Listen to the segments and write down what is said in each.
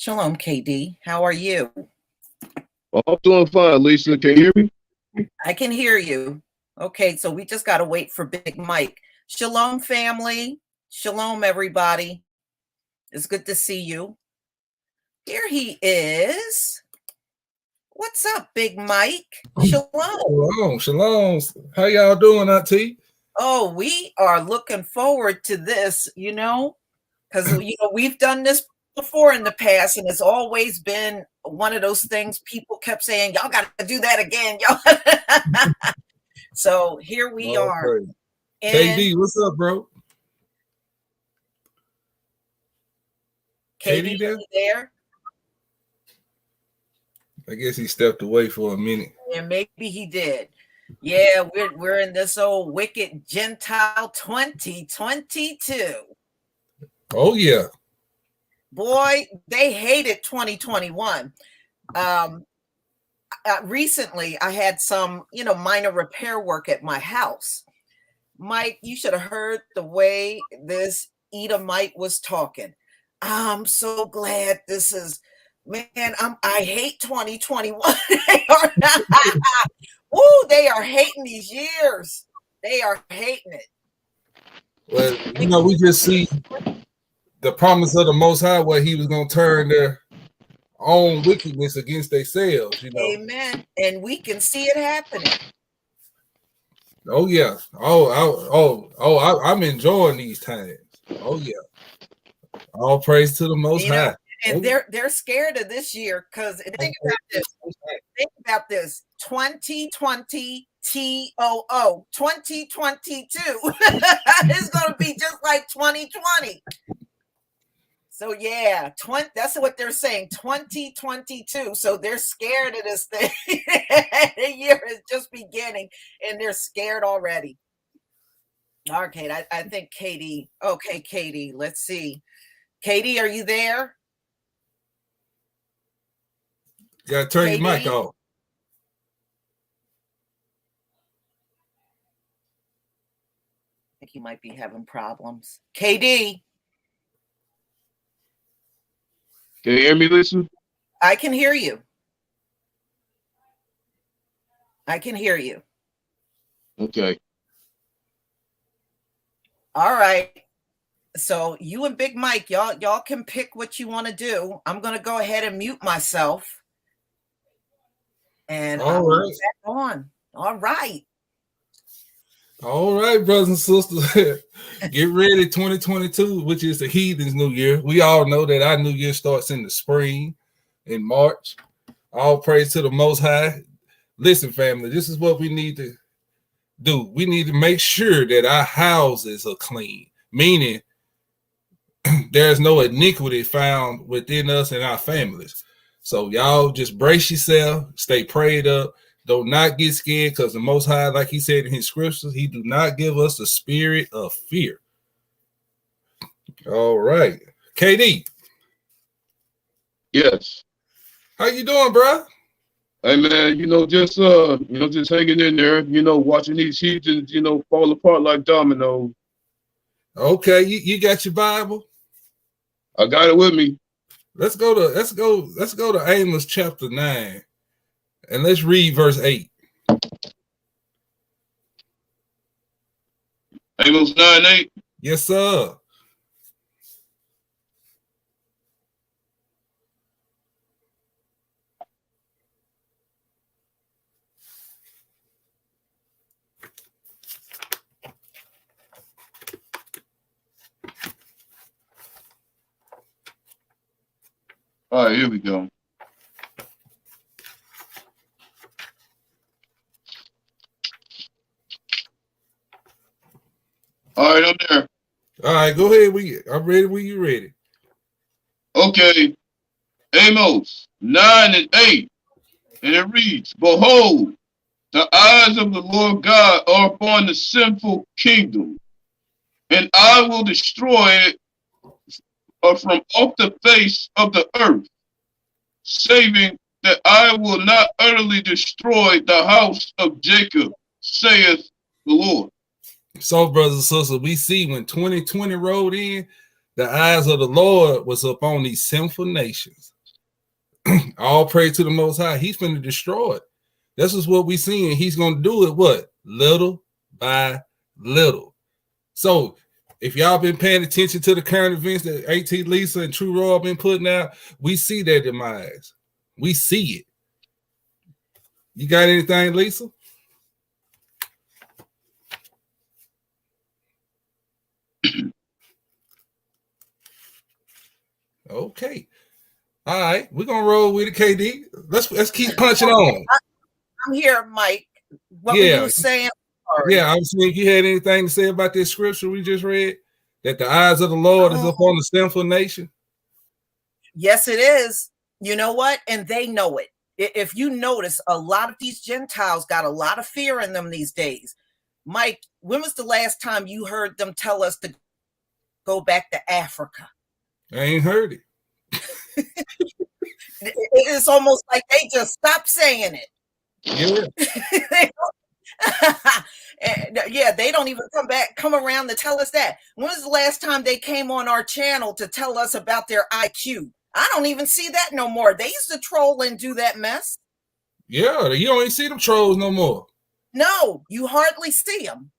Shalom, KD. How are you? Well, I'm doing fine, Lisa. Can you hear me? I can hear you. Okay, so we just got to wait for Big Mike. Shalom, family. Shalom, everybody. It's good to see you. Here he is. What's up, Big Mike? Shalom. Shalom. How y'all doing, Auntie? Oh, we are looking forward to this, because, we've done this before in the past, and it's always been one of those things people kept saying, y'all got to do that again. Y'all. So here we are. KD, what's up, bro? KD there? I guess he stepped away for a minute. Yeah, maybe he did. Yeah, we're in this old wicked Gentile 2022. Oh, yeah. Boy, they hated 2021. Recently, I had some, minor repair work at my house. Mike, you should have heard the way this Edomite was talking. I'm so glad this is, man, I hate 2021. Ooh, they are hating these years. They are hating it. Well, we just see the promise of the Most High, where he was going to turn their own wickedness against themselves, Amen. And we can see it happening. Oh, yeah. I'm enjoying these times. Oh, yeah. All praise to the Most High. And they're scared of this year because think about this. 2020 TOO 2022 is going to be just like 2020. So yeah, that's what they're saying. 2022. So they're scared of this thing. The year is just beginning, and they're scared already. Okay, I think Katie. Okay, Katie. Let's see. Katie, are you there? You gotta turn your mic off. I think he might be having problems. KD. Can you hear me, Lisa? I can hear you. I can hear you. Okay. All right. So you and Big Mike, y'all can pick what you want to do. I'm going to go ahead and mute myself. And I'll be back on. All right. All right, brothers and sisters. Get ready, 2022, which is the heathen's new year. We all know that our new year starts in the spring, in March. All praise to the Most High. Listen, family, this is what we need to do. We need to make sure that our houses are clean, meaning there's no iniquity found within us and our families. So y'all just brace yourself, stay prayed up. Do not get scared, because the Most High, like he said in his scriptures, he do not give us the spirit of fear. All right. KD. Yes. How you doing, bro? Hey, man, just hanging in there, watching these heathens, fall apart like dominoes. Okay, you got your Bible? I got it with me. Let's go to Amos chapter 9. And let's read verse 8. Amos 9:8. Yes, sir. All right, here we go. All right, I'm there. All right, go ahead. I'm ready when you're ready. Okay. Amos 9:8. And it reads, Behold, the eyes of the Lord God are upon the sinful kingdom, and I will destroy it from off the face of the earth, saving that I will not utterly destroy the house of Jacob, saith the Lord. So, brothers and sisters, we see when 2020 rolled in, the eyes of the Lord was upon these sinful nations. All praise to the Most High. He's going to destroy it. This is what we're seeing. He's going to do it, what? Little by little. So if y'all been paying attention to the current events that AT Lisa and True Raw been putting out, we see their demise. We see it. You got anything, Lisa? Okay. All right. We're gonna roll with it, KD. Let's keep punching on. I'm here, Mike. What were you saying? Yeah, I was saying, you had anything to say about this scripture we just read? That the eyes of the Lord is upon the sinful nation? Yes, it is. You know what? And they know it. If you notice, a lot of these Gentiles got a lot of fear in them these days. Mike, when was the last time you heard them tell us to go back to Africa? I ain't heard it. It's almost like they just stopped saying it. Yeah. Yeah, they don't even come around to tell us that. When was the last time they came on our channel to tell us about their IQ? I don't even see that no more. They used to troll and do that mess. Yeah, you don't even see them trolls no more. No, you hardly see them.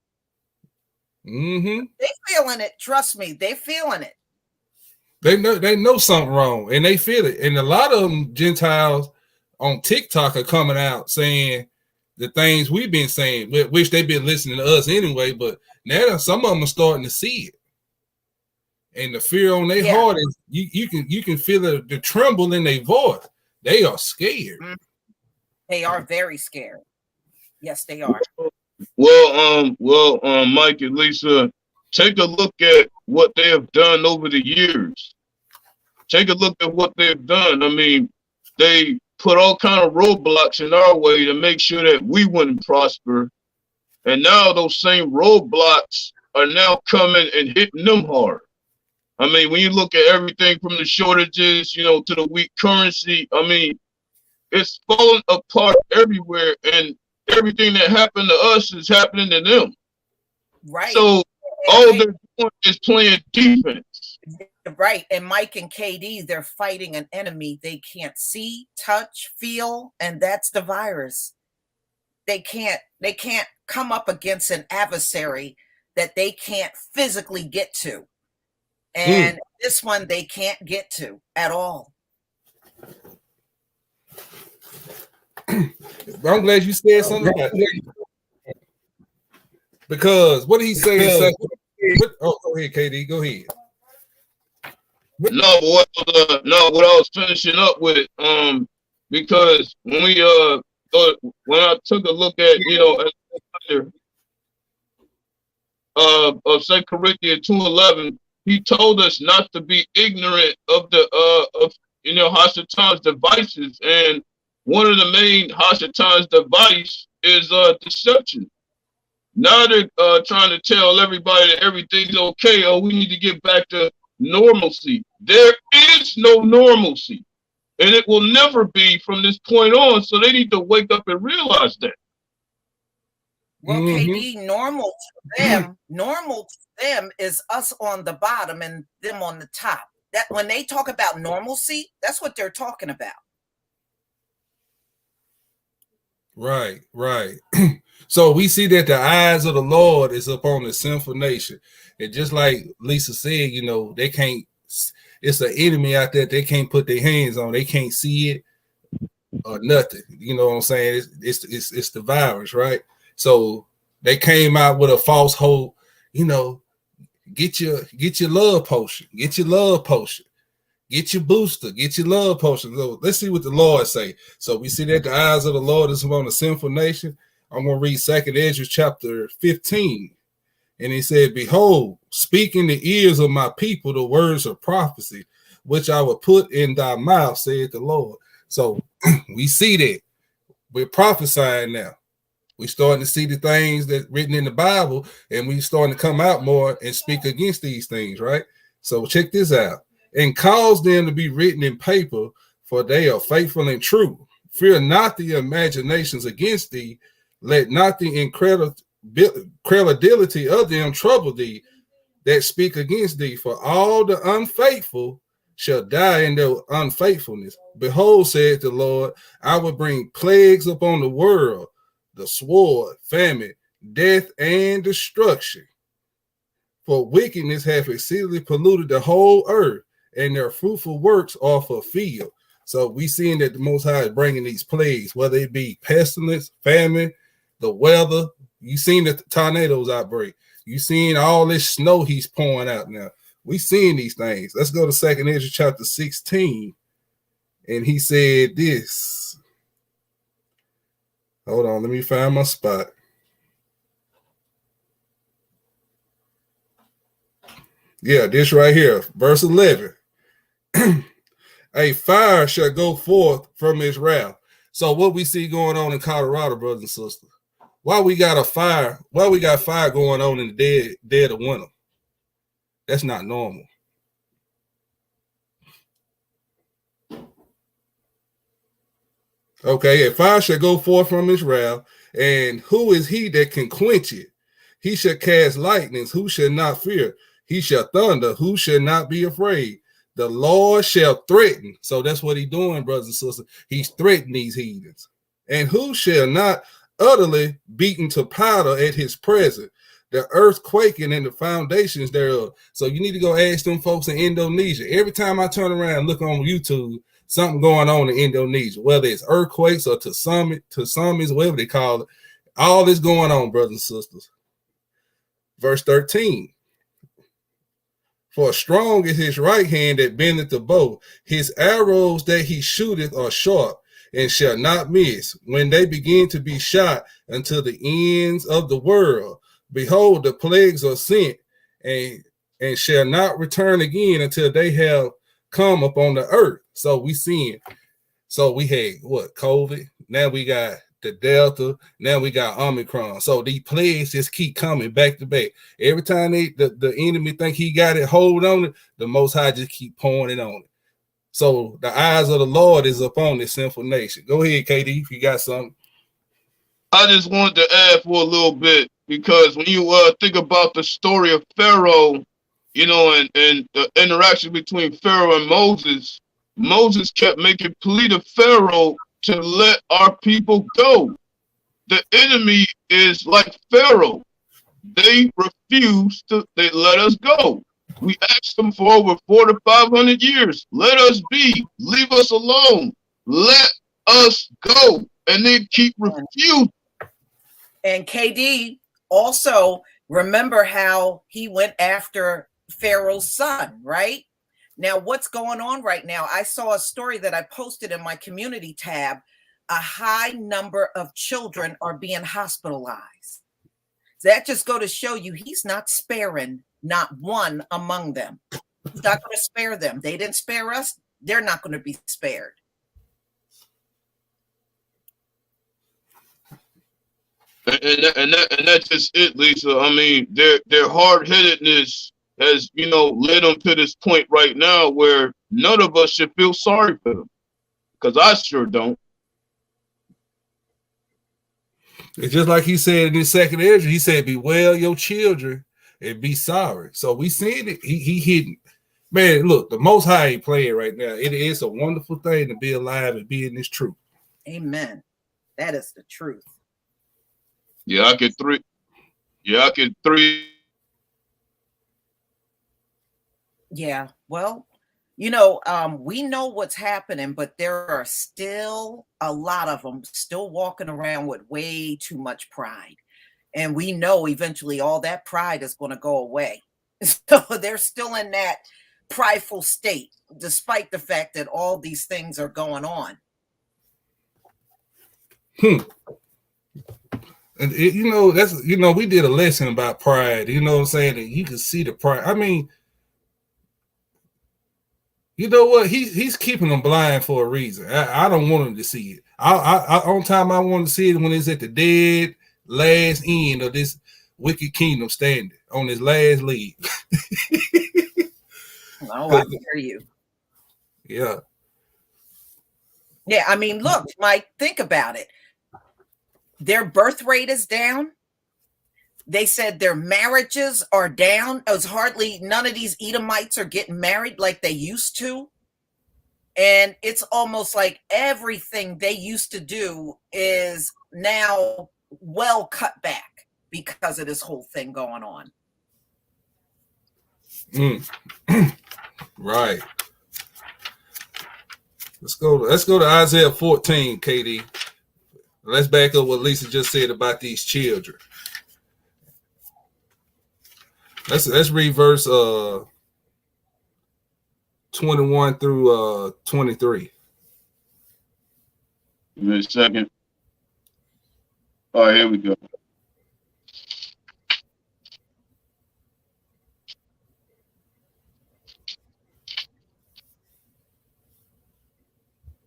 Mm-hmm. They feeling it. Trust me, they feeling it. They know something wrong, and they feel it. And a lot of them Gentiles on TikTok are coming out saying the things we've been saying, which they've been listening to us anyway. But now some of them are starting to see it, and the fear on their heart is you can feel the tremble in their voice. They are scared. They are very scared. Yes, they are. Well, Mike and Lisa, take a look at what they have done over the years. Take a look at what they've done. I mean, they put all kind of roadblocks in our way to make sure that we wouldn't prosper. And now those same roadblocks are now coming and hitting them hard. I mean, when you look at everything from the shortages, you know, to the weak currency, I mean, it's falling apart everywhere. And everything that happened to us is happening to them. Right. So all they're doing is playing defense. Right. And Mike and KD, they're fighting an enemy they can't see, touch, feel, and that's the virus. They can't come up against an adversary that they can't physically get to. And this one they can't get to at all. I'm glad you said something about that. Because what did he say? Oh, go ahead, KD. Go ahead. No, what I was finishing up with, because when I took a look at, you know, of 2 Corinthians 2:11, he told us not to be ignorant of the Hashatan's devices, and one of the main Hashatan's device is deception. Now they're trying to tell everybody that everything's okay. Oh, we need to get back to normalcy. There is no normalcy, and it will never be from this point on. So they need to wake up and realize that. Well, KD, normal to them is us on the bottom and them on the top. That when they talk about normalcy, that's what they're talking about. Right. So we see that the eyes of the Lord is upon the sinful nation. And just like Lisa said, you know, they can't, it's an enemy out there they can't put their hands on. They can't see it or nothing. You know what I'm saying? It's the virus, right? So they came out with a false hope, you know, get your love potion, get your love potion, get your booster, get your love potion. So let's see what the Lord say. So we see that the eyes of the Lord is upon the sinful nation. I'm going to read 2 Ezra chapter 15. And he said, behold, speak in the ears of my people the words of prophecy, which I will put in thy mouth, saith the Lord. So we see that we're prophesying now. We're starting to see the things that written in the Bible, and we're starting to come out more and speak against these things, right? So check this out. And cause them to be written in paper, for they are faithful and true. Fear not the imaginations against thee. Let not the incredulity of them trouble thee, that speak against thee, for all the unfaithful shall die in their unfaithfulness. Behold, said the Lord, I will bring plagues upon the world, the sword, famine, death, and destruction. For wickedness hath exceedingly polluted the whole earth, and their fruitful works are fulfilled. So we seeing that the Most High is bringing these plagues, whether it be pestilence, famine, the weather. You seen the tornadoes outbreak. You seen all this snow he's pouring out now. We seeing these things. Let's go to 2nd Ezra chapter 16. And he said this. Hold on, let me find my spot. Yeah, this right here, verse 11. A fire shall go forth from his wrath. So what we see going on in Colorado, brothers and sisters, why we got a fire? Why we got fire going on in the dead of winter? That's not normal. Okay, a fire shall go forth from his wrath, and who is he that can quench it? He shall cast lightnings, who shall not fear? He shall thunder, who shall not be afraid? The Lord shall threaten. So that's what he's doing, brothers and sisters. He's threatening these heathens. And who shall not utterly beaten to powder at his presence? The earth quaking and the foundations thereof. So you need to go ask them folks in Indonesia. Every time I turn around and look on YouTube, something going on in Indonesia, whether it's earthquakes or tsunamis, whatever they call it. All this going on, brothers and sisters. Verse 13. For strong is his right hand that bendeth the bow. His arrows that he shooteth are sharp and shall not miss. When they begin to be shot until the ends of the world, behold, the plagues are sent and shall not return again until they have come upon the earth. So we seeing. So we had what? COVID. Now we got the Delta. Now we got Omicron. So these plagues just keep coming back to back. Every time the enemy think he got it, hold on it, the Most High just keep pouring it on it. So the eyes of the Lord is upon this sinful nation. Go ahead, KD, if you got something. I just wanted to add for a little bit, because when you think about the story of Pharaoh, you know, and the interaction between Pharaoh and Moses, Moses kept making plea to Pharaoh to let our people go. The enemy is like Pharaoh. They refuse to let us go. We asked them for over 400 to 500 years. Let us be. Leave us alone. Let us go. And they keep refusing. And KD, also remember how he went after Pharaoh's son, right? Now, what's going on right now? I saw a story that I posted in my community tab. A high number of children are being hospitalized. That just go to show you he's not sparing not one among them. He's not going to spare them. They didn't spare us. They're not going to be spared. And that's just it, Lisa. I mean, their hard-headedness has, you know, led them to this point right now where none of us should feel sorry for them, because I sure don't. It's just like he said in his 2nd Ezra. He said, "Bewail your children and be sorry." So we seen it. He hidden. Man, look, the Most High ain't playing right now. It is a wonderful thing to be alive and be in this truth. Amen. That is the truth. Yeah, I could three. Yeah, well, you know, we know what's happening, but there are still a lot of them still walking around with way too much pride. And we know eventually all that pride is going to go away. So they're still in that prideful state, despite the fact that all these things are going on. And you know, that's, you know, we did a lesson about pride. You know what I'm saying? And you can see the pride. I mean, you know what? He's keeping them blind for a reason. I don't want him to see it. On time I want to see it when it's at the dead last end of this wicked kingdom standing on his last leg. Oh, I hear you. Yeah. Yeah, I mean, look, Mike, think about it. Their birth rate is down. They said their marriages are down. It was hardly none of these Edomites are getting married like they used to. And it's almost like everything they used to do is now well cut back because of this whole thing going on. Right. Let's go to Isaiah 14, KD. Let's back up what Lisa just said about these children. Let's read verse 21 through 23. Give me a second. All right, here we go.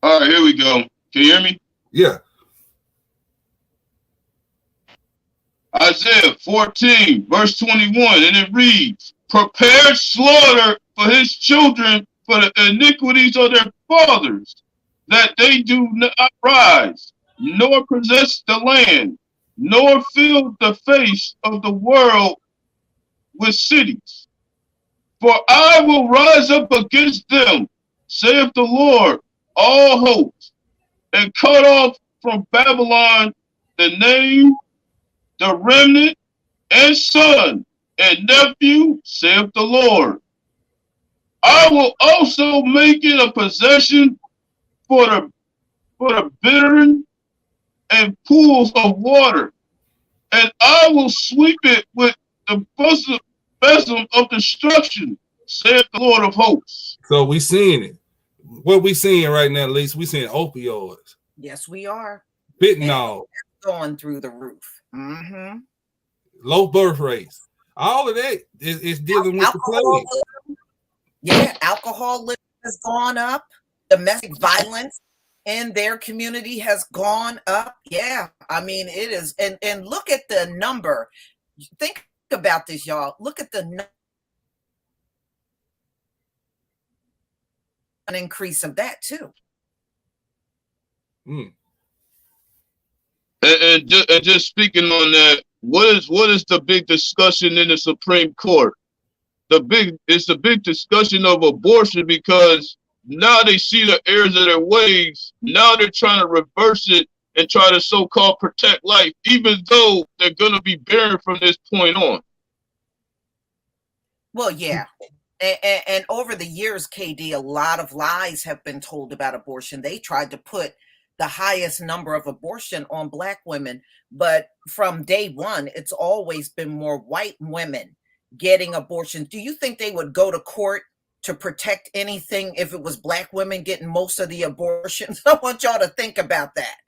All right, here we go. Can you hear me? Yeah. Isaiah 14, verse 21, and it reads, prepare slaughter for his children for the iniquities of their fathers, that they do not rise, nor possess the land, nor fill the face of the world with cities. For I will rise up against them, saith the Lord, all hosts, and cut off from Babylon the name, the remnant, and son, and nephew, saith the Lord. I will also make it a possession for the bittern and pools of water, and I will sweep it with the besom of destruction, saith the Lord of hosts. So we seeing it. What we seeing right now, at least we seeing opioids. Yes, we are. Fentanyl. Going through the roof. Mm-hmm. Low birth rates. All of that is dealing with the plague. Yeah, alcoholism has gone up. Domestic violence in their community has gone up. Yeah, I mean, it is. And look at the number. Think about this, y'all. Look at the an increase of that too. And just speaking on that, what is the big discussion in the Supreme Court? It's the big discussion of abortion, because now they see the errors of their ways. Now they're trying to reverse it and try to so-called protect life, even though they're going to be barren from this point on. Well, yeah. And over the years, KD, a lot of lies have been told about abortion. They tried to put the highest number of abortion on Black women, but from day one, it's always been more white women getting abortions. Do you think they would go to court to protect anything if it was Black women getting most of the abortions? I want y'all to think about that.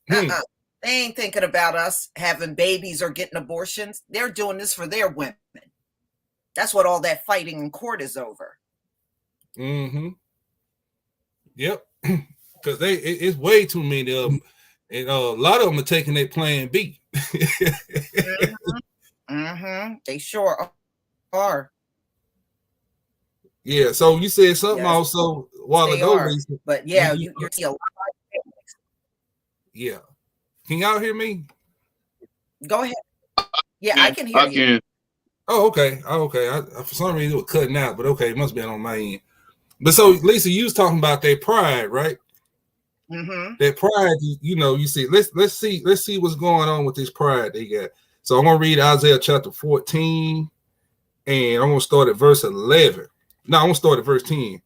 They ain't thinking about us having babies or getting abortions. They're doing this for their women. That's what all that fighting in court is over. Yep. Because it's way too many of them. And a lot of them are taking their plan B. They sure are. Yeah, so you said something also a while ago. But yeah, you see a lot of families. Yeah. Can y'all hear me? Go ahead. Yeah, I can hear you. Oh, okay. For some reason it was cutting out, but okay, it must have been on my end. But so Lisa, you was talking about their pride, right? Their pride, you see, let's see what's going on with this pride they got. So I'm gonna read Isaiah chapter 14, and I'm gonna start at verse 11. No, I'm gonna start at verse 10.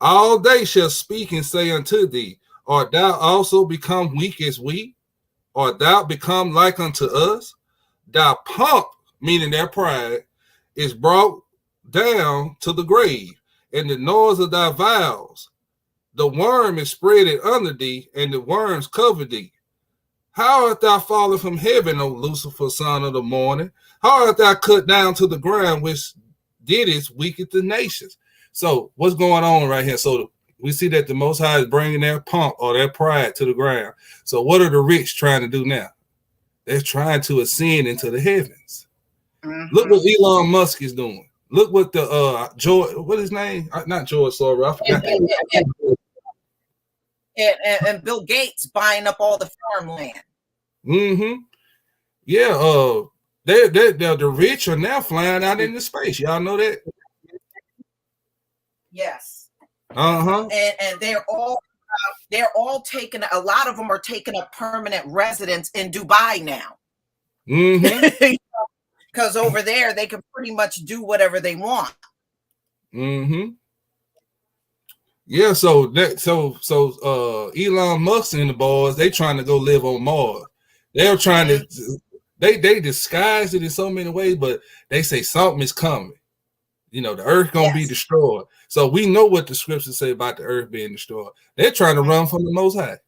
All they shall speak and say unto thee, art thou also become weak as we? Art thou become like unto us? Thy pomp, meaning their pride, is brought down to the grave, and the noise of thy vows. The worm is spreaded under thee, and the worms cover thee. How art thou fallen from heaven, O Lucifer, son of the morning? How art thou cut down to the ground, which didst weaken the nations? So what's going on right here? So we see that the Most High is bringing their pomp or their pride to the ground. So what are the rich trying to do now? They're trying to ascend into the heavens. Look what Elon Musk is doing. Look what the George, what his name? Not George Soros. I forgot. And Bill Gates buying up all the farmland. Yeah. The rich are now flying out into space. Y'all know that? Yes. Uh-huh. And they're all taking, a lot of them are taking a permanent residence in Dubai now. Mm-hmm. Because over there they can pretty much do whatever they want. Mm-hmm. Yeah, so Elon Musk and the boys, they trying to go live on Mars. They're trying to they disguise it in so many ways, but they say something is coming. You know, the earth gonna be destroyed. So we know what the scriptures say about the earth being destroyed. They're trying to run from the Most High.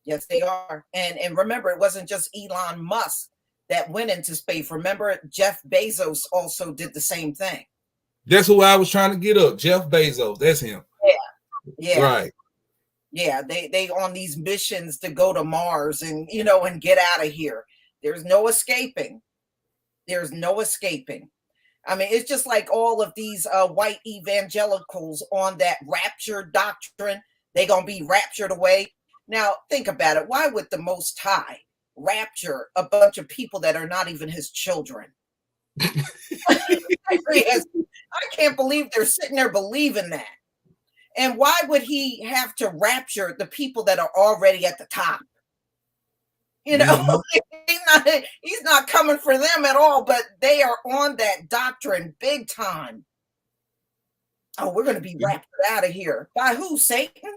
Yes, they are. And remember, it wasn't just Elon Musk that went into space. Remember, Jeff Bezos also did the same thing. That's who I was trying to get up. Jeff Bezos. That's him. Yeah. Right. Yeah, they on these missions to go to Mars and and get out of here. There's no escaping. There's no escaping. I mean, it's just like all of these white evangelicals on that rapture doctrine. They're gonna be raptured away. Now, think about it. Why would the Most High rapture a bunch of people that are not even his children? I can't believe they're sitting there believing that. And why would he have to rapture the people that are already at the top? He's not coming for them at all, but they are on that doctrine big time. Oh, we're going to be raptured out of here. By who, Satan?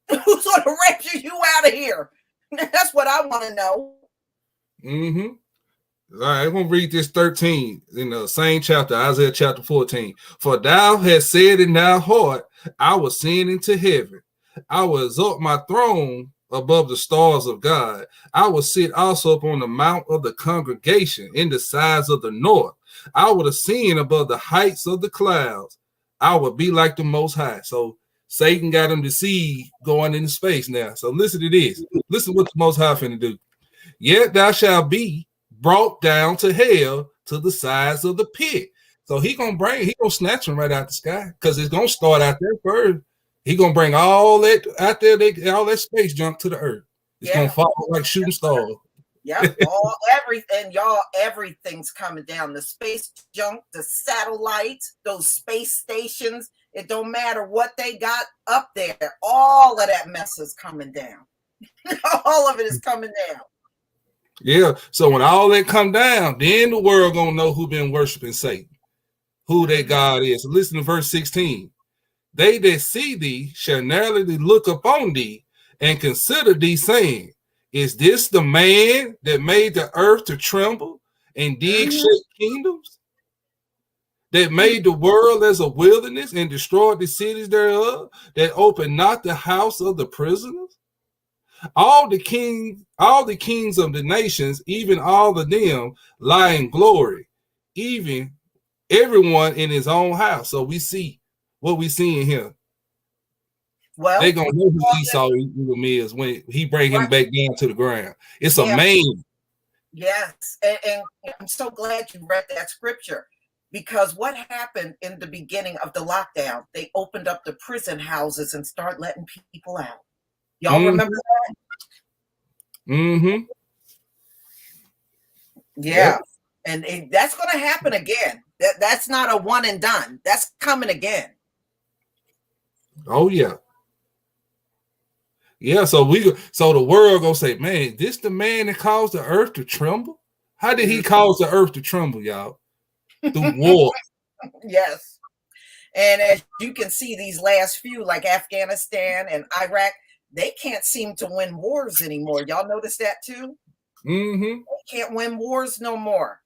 Who's going to rapture you out of here? That's what I want to know. Mm-hmm. All right, I'm going to read this 13 in the same chapter, Isaiah chapter 14. For thou hast said in thy heart, I will ascend into heaven. I will exalt my throne above the stars of God. I will sit also upon the mount of the congregation in the sides of the north. I will ascend above the heights of the clouds. I will be like the Most High. So Satan got him deceived going into space now. So listen to this. Listen what the Most High finna do. Yet thou shalt be brought down to hell to the sides of the pit. So he gonna snatch him right out the sky because it's gonna start out there first. He gonna bring all that out there, all that space junk to the earth. It's gonna fall like shooting stars. Yep, everything's coming down. The space junk, the satellites, those space stations. It don't matter what they got up there. All of that mess is coming down. All of it is coming down. Yeah. So when all that come down, then the world gonna know who been worshiping Satan, who their God is. So listen to verse 16. They that see thee shall narrowly look upon thee and consider thee, saying, is this the man that made the earth to tremble and did shake kingdoms? That made the world as a wilderness and destroyed the cities thereof, that opened not the house of the prisoners? All the kings of the nations, even all of them, lie in glory, even everyone in his own house. So we see what we see in here. Well, they're gonna know who Esau is when he bring him back down to the ground. It's a man. Yes, and I'm so glad you read that scripture, because what happened in the beginning of the lockdown? They opened up the prison houses and start letting people out. Y'all remember that? Mm-hmm. Yeah, and that's going to happen again. That's not a one and done. That's coming again. Oh yeah. Yeah, so the world gonna say, man, this the man that caused the earth to tremble? How did he cause the earth to tremble, y'all? Through war. Yes. And as you can see, these last few, like Afghanistan and Iraq, they can't seem to win wars anymore. Y'all notice that too? Mm-hmm. They can't win wars no more.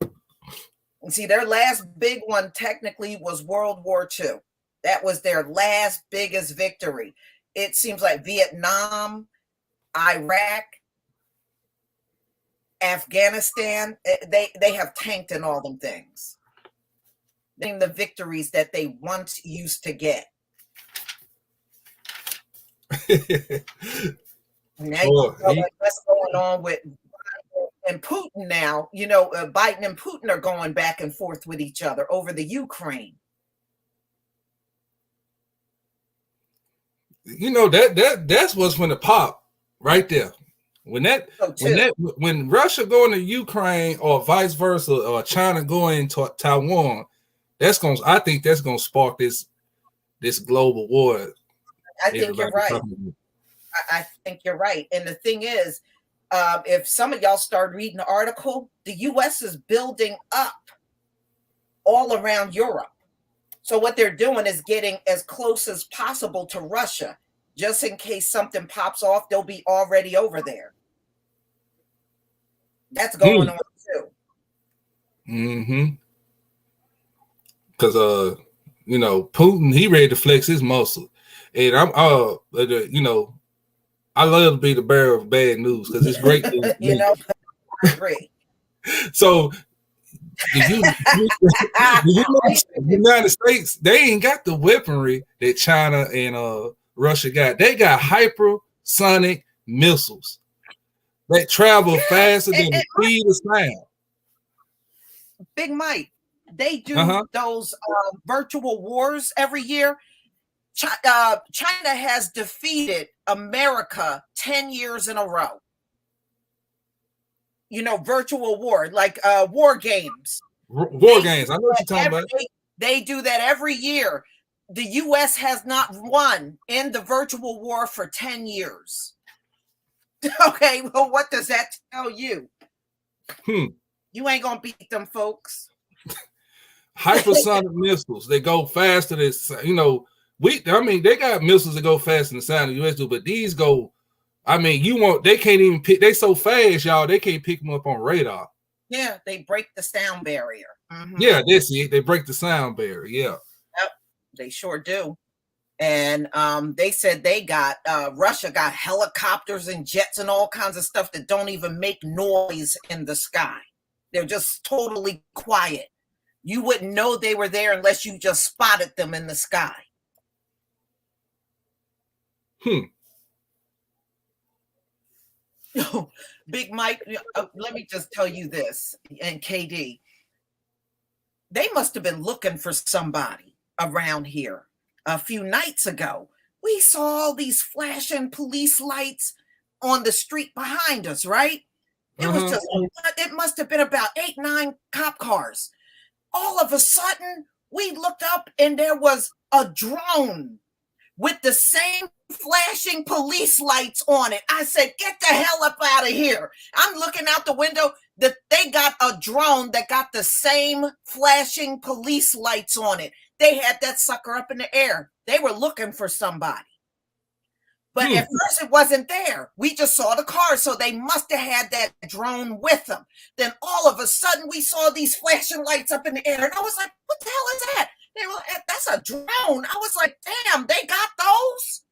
And see, their last big one technically was World War II. That was their last biggest victory. It seems like Vietnam, Iraq, Afghanistan, they have tanked in all them things. The victories that they once used to get. Now what's going on with Biden and Putin now? Biden and Putin are going back and forth with each other over the Ukraine. That's what's going to pop right there. When Russia go into Ukraine or vice versa, or China going into Taiwan, I think that's gonna spark this global war. I think you're right. I think you're right. And the thing is, if some of y'all start reading the article, the U.S. is building up all around Europe. So what they're doing is getting as close as possible to Russia, just in case something pops off, they'll be already over there. That's going on too. Mm-hmm. Because Putin, he ready to flex his muscle, and I'm I love to be the bearer of bad news because it's great. I agree. So the United States, they ain't got the weaponry that China and Russia got. They got hypersonic missiles that travel faster than the speed of sound. Big Mike, they do those virtual wars every year. China has defeated America 10 years in a row. Virtual war, like war games. Games. I know what you're talking about. They do that every year. The U.S. has not won in the virtual war for 10 years. Okay, well, what does that tell you? You ain't gonna beat them folks. Hypersonic missiles. They go faster than they got missiles that go faster than the sound of the U.S. do, but these go. They can't even pick. They so fast, y'all. They can't pick them up on radar. Yeah, they break the sound barrier. Mm-hmm. Yeah, that's it. They break the sound barrier. Yeah. Yep, they sure do. And they said Russia got helicopters and jets and all kinds of stuff that don't even make noise in the sky. They're just totally quiet. You wouldn't know they were there unless you just spotted them in the sky. Big Mike, let me just tell you this, and KD, they must have been looking for somebody around here. A few nights ago, we saw all these flashing police lights on the street behind us, right? It was it must have been about 8, 9 cop cars. All of a sudden, we looked up and there was a drone with the same flashing police lights on it. I said, get the hell up out of here. I'm looking out the window that they got a drone that got the same flashing police lights on it. They had that sucker up in the air. They were looking for somebody. But at first it wasn't there. We just saw the car, so they must have had that drone with them. Then all of a sudden we saw these flashing lights up in the air. And I was like, what the hell is that? They were, that's a drone. I was like, damn, they got those?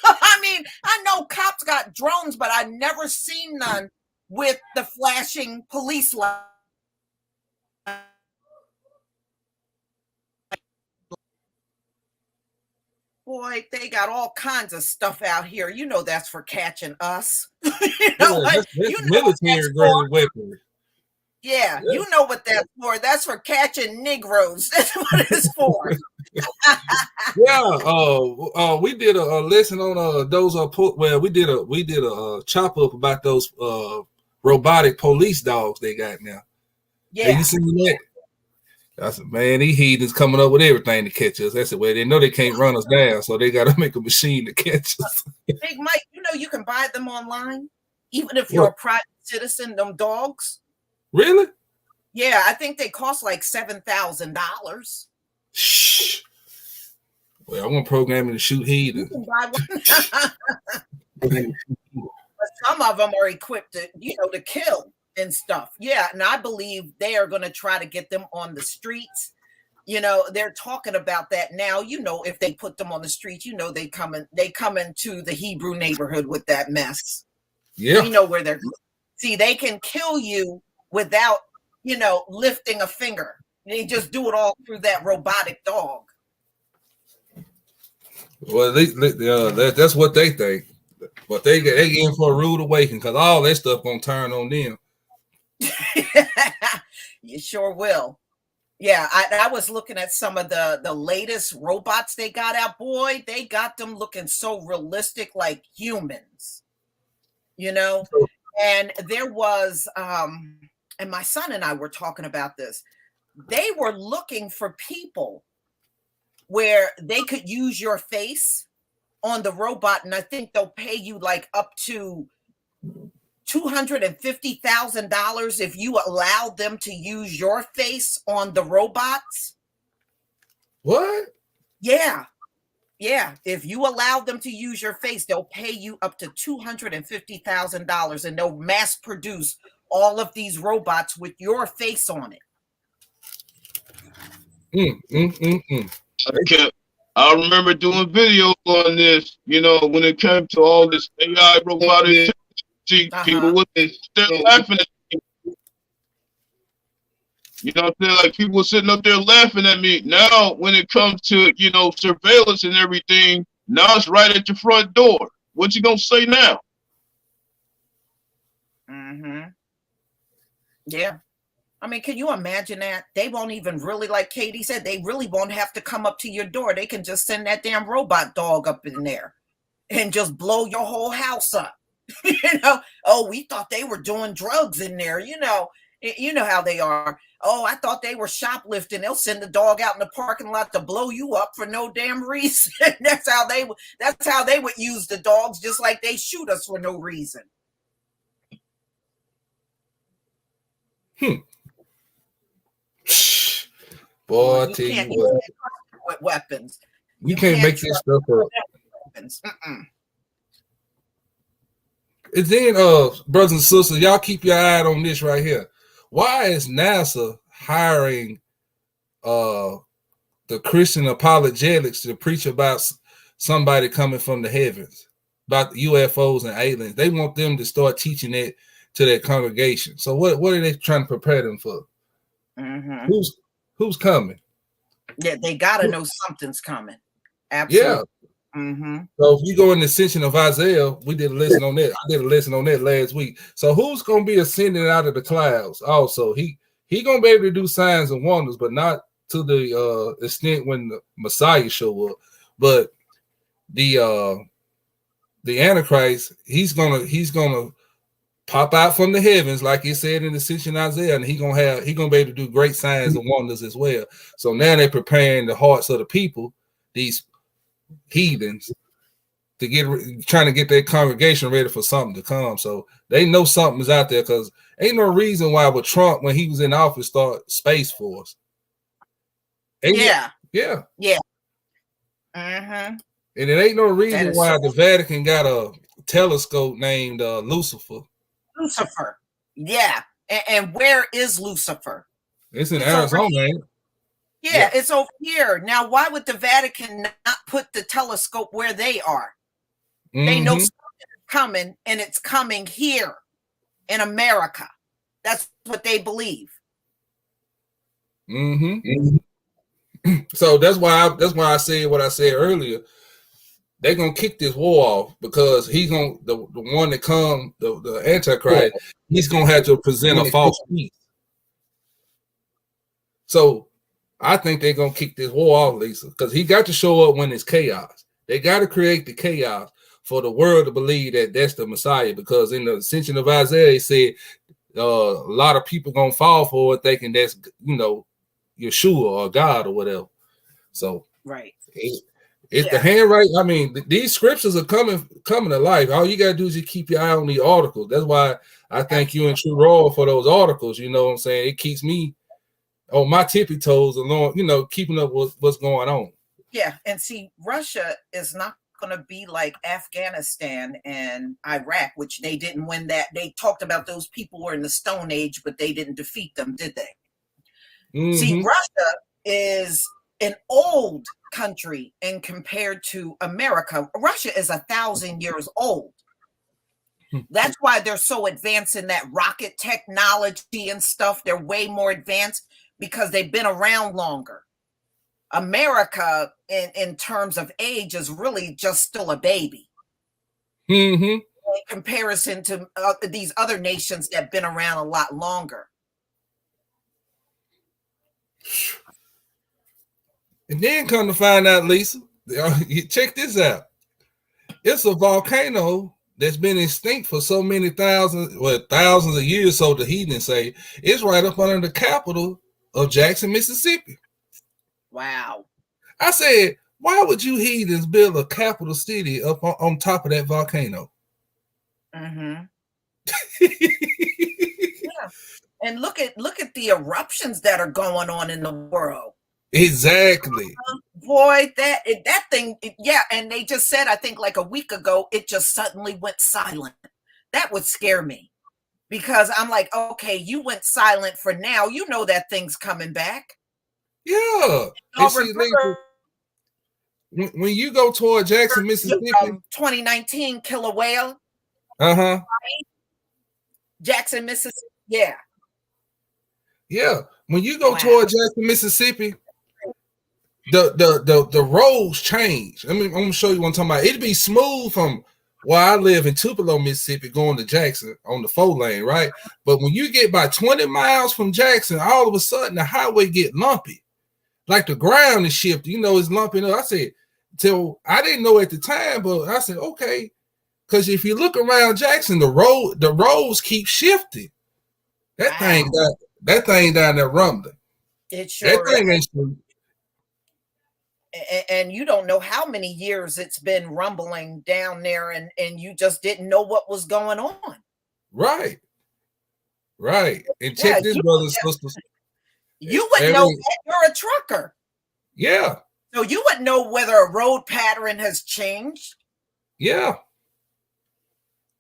I know cops got drones, but I never seen none with the flashing police lights. Boy, they got all kinds of stuff out here. You know that's for catching us. That's military grade weapon. Yeah, you know what that's for. That's for catching Negroes. That's what it's for. We did a lesson on those. We did a chop up about those robotic police dogs they got now. Yeah, have you seen that? I said, man, these heathens coming up with everything to catch us. That's the way they know they can't run us down, so they got to make a machine to catch us. Big Mike, you can buy them online, even if you're a private citizen. Them dogs. Really? Yeah, I think they cost like $7,000. Shh. Well, I want programming to shoot heathens. You can buy one. But some of them are equipped to kill and stuff. Yeah, and I believe they are going to try to get them on the streets. They're talking about that now. If they put them on the streets, they come into the Hebrew neighborhood with that mess. Yeah, we know where they're. See, they can kill you without lifting a finger. They just do it all through that robotic dog. Well, that's what they think, but they in for a rude awakening because all that stuff gonna turn on them. You sure will. Yeah, I was looking at some of the latest robots they got out. Boy, they got them looking so realistic, like humans. And there was, and my son and I were talking about this. They were looking for people where they could use your face on the robot, and I think they'll pay you like up to $250,000 if you allow them to use your face on the robots. What? Yeah. Yeah. If you allow them to use your face, they'll pay you up to $250,000, and they'll mass produce all of these robots with your face on it. Okay. I remember doing videos on this, you know, when it came to all this AI robotic people were still laughing at me. You know what I'm saying? Like, people were sitting up there laughing at me. Now, when it comes to, you know, surveillance and everything, now it's right at your front door. What you gonna say now? Yeah. I mean, can you imagine that? They won't even really, like Katie said, they really won't have to come up to your door. They can just send that damn robot dog up in there and just blow your whole house up. You know, oh, we thought they were doing drugs in there. You know how they are. Oh, I thought they were shoplifting. They'll send the dog out in the parking lot to blow you up for no damn reason. That's how they would use the dogs, just like they shoot us for no reason. Boy, you I tell can't you what, with weapons. you can't make this stuff up. Weapons. And then, brothers and sisters, y'all keep your eye on this right here. Why is NASA hiring the Christian apologetics to preach about somebody coming from the heavens, about the UFOs and aliens? They want them to start teaching it to their congregation. So what are they trying to prepare them for? Who's coming? Yeah, they gotta know something's coming. Absolutely. Yeah. So if you go in the ascension of Isaiah, we did a lesson on that. I did a lesson on that last week. So who's going to be ascending out of the clouds? Also, he going to be able to do signs and wonders, but not to the extent when the Messiah show up. But the Antichrist, he's gonna pop out from the heavens, like it said in the ascension of Isaiah, and he gonna be able to do great signs and wonders as well. So now they're preparing the hearts of the people, these heathens, to trying to get their congregation ready for something to come. So they know something's out there, because ain't no reason why with Trump, when he was in office, start Space Force. Yeah. And it ain't no reason why the Vatican got a telescope named Lucifer. Yeah. And where is Lucifer? It's in Arizona, ain't it? Yeah, it's over here. Now, why would the Vatican not put the telescope where they are? They know something is coming, and it's coming here in America. That's what they believe. So that's why I said what I said earlier. They're gonna kick this war off, because he's gonna the one that come, the Antichrist, he's gonna have to present a false peace. So I think they're gonna kick this war off, Lisa, because he got to show up when it's chaos. They got to create the chaos for the world to believe that that's the Messiah, because in the ascension of Isaiah, it said a lot of people gonna fall for it, thinking that's, you know, Yeshua or God or whatever. So it's the handwriting. I mean, these scriptures are coming to life. All you gotta do is just keep your eye on the articles. That's why I thank you and True Royal for those articles. You know what I'm saying? It keeps me on my tippy toes along, you know, keeping up with what's going on. Yeah, and see, Russia is not going to be like Afghanistan and Iraq, which they didn't win that. They talked about those people were in the Stone Age, but they didn't defeat them, did they? See, Russia is an old country, and compared to America, Russia is 1,000 years old. That's why they're so advanced in that rocket technology and stuff. They're way more advanced because they've been around longer. America, in terms of age, is really just still a baby in comparison to these other nations that have been around a lot longer. And then come to find out, Lisa, check this out. It's a volcano that's been extinct for so many thousands of years, so the heathens say, it's right up under the capital of Jackson, Mississippi. Wow. I said, why would you heathens build a capital city up on top of that volcano? Mm-hmm. Yeah. And look at the eruptions that are going on in the world. Exactly. Boy, that thing, yeah. And they just said, I think like a week ago, it just suddenly went silent. That would scare me, because I'm like, okay, you went silent for now. You know that thing's coming back. Yeah. And see, when you go toward Jackson, Mississippi, 2019 killer whale. Right? Jackson, Mississippi. Yeah. Yeah. When you go toward Jackson, Mississippi, the roads change. I mean, I'm gonna show you what I'm talking about. It'd be smooth from where I live in Tupelo, Mississippi, going to Jackson on the 4-lane, right? But when you get by 20 miles from Jackson, all of a sudden the highway get lumpy. Like the ground is shifted, it's lumping up. I said, till I didn't know at the time, but I said, okay, because if you look around Jackson, the roads keep shifting. That thing down there rumbling. It sure that thing is. ain't true. And you don't know how many years it's been rumbling down there, and you just didn't know what was going on. Right. And check this, brothers and sisters. You wouldn't know that. You're a trucker. Yeah. So you wouldn't know whether a road pattern has changed. Yeah.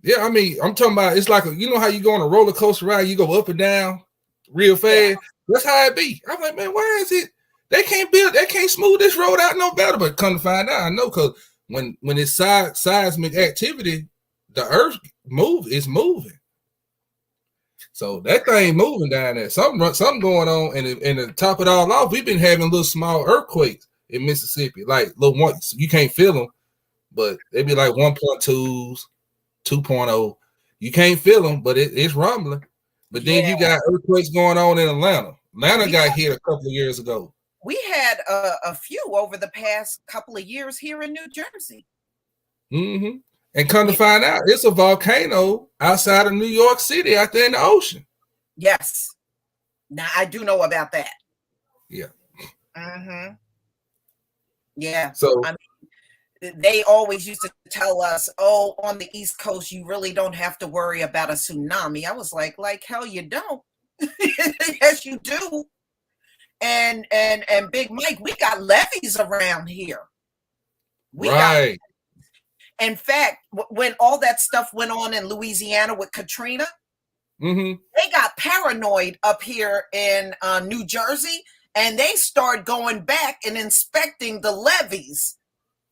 Yeah, I mean, I'm talking about, it's like, you know how you go on a roller coaster ride, you go up and down real fast? Yeah. That's how it be. I'm like, man, why is it? They can't smooth this road out no better. But come to find out, I know, because when it's seismic activity, the earth is moving. So that thing moving down there. Something going on, and to top it all off, we've been having little small earthquakes in Mississippi, like little ones. You can't feel them, but they be like 1.2s, 2.0. You can't feel them, but it's rumbling. But then you got earthquakes going on in Atlanta. Atlanta got hit a couple of years ago. We had a few over the past couple of years here in New Jersey. Mm-hmm. And come to find out, it's a volcano outside of New York City, out there in the ocean. Yes. Now, I do know about that. Yeah. Mm-hmm. Yeah. So, I mean, they always used to tell us, oh, on the East Coast, you really don't have to worry about a tsunami. I was like hell you don't. Yes, you do. And Big Mike, we got levees around here. In fact, when all that stuff went on in Louisiana with Katrina, they got paranoid up here in New Jersey, and they started going back and inspecting the levees,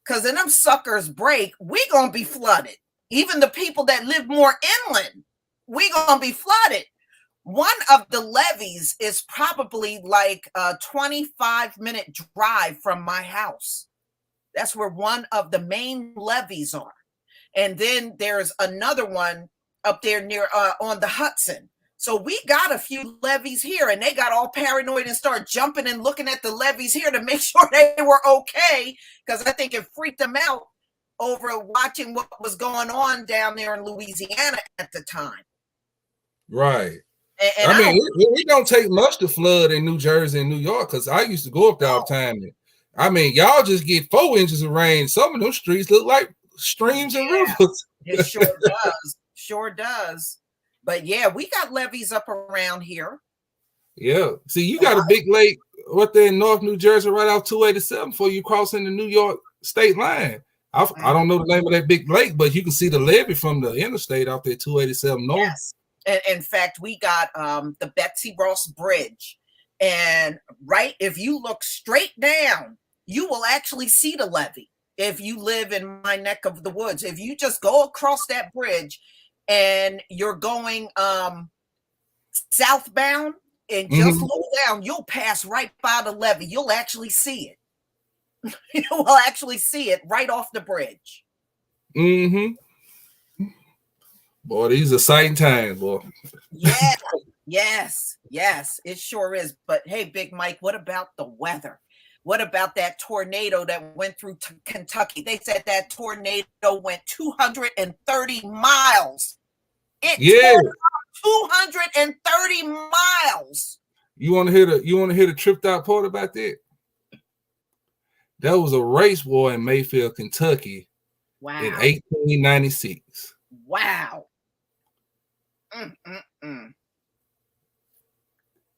because if them suckers break, we gonna be flooded. Even the people that live more inland, we gonna be flooded. One of the levees is probably like a 25-minute drive from my house. That's where one of the main levees are. And then there's another one up there near on the Hudson. So we got a few levees here, and they got all paranoid and started jumping and looking at the levees here to make sure they were okay, because I think it freaked them out over watching what was going on down there in Louisiana at the time. Right. And I mean, it don't take much to flood in New Jersey and New York, because I used to go up there all the time. I mean, y'all just get 4 inches of rain. Some of those streets look like streams and rivers. It sure does. Sure does. But yeah, we got levees up around here. Yeah. See, you got a big lake right there in North New Jersey, right off 287 before you cross in the New York state line. I don't know the name of that big lake, but you can see the levee from the interstate out there, 287 north. Yes. And in fact, we got the Betsy Ross Bridge. And if you look straight down, you will actually see the levee. If you live in my neck of the woods, if you just go across that bridge and you're going southbound and just look down, you'll pass right by the levee. You'll actually see it. You will actually see it right off the bridge. Boy, these are exciting times, boy. Yes, it sure is. But hey, Big Mike, what about the weather? What about that tornado that went through Kentucky? They said that tornado went 230 miles. It tore 230 miles. You want to hear the tripped out part about that? That was a race war in Mayfield, Kentucky. Wow. In 1896. Wow.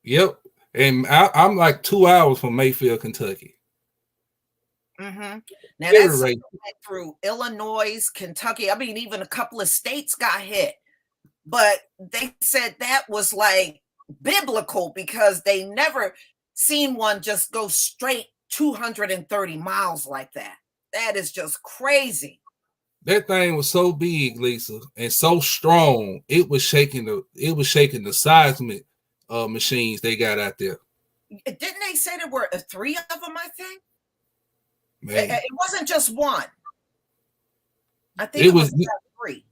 Yep. And I'm like 2 hours from Mayfield, Kentucky. Now that's went through Illinois, Kentucky. I mean, even a couple of states got hit. But they said that was like biblical because they never seen one just go straight 230 miles like that. That is just crazy. That thing was so big, Lisa, and so strong. It was shaking the seismic machines they got out there. Didn't they say there were 3 of them? I think. Man. It wasn't just one. I think it was 3.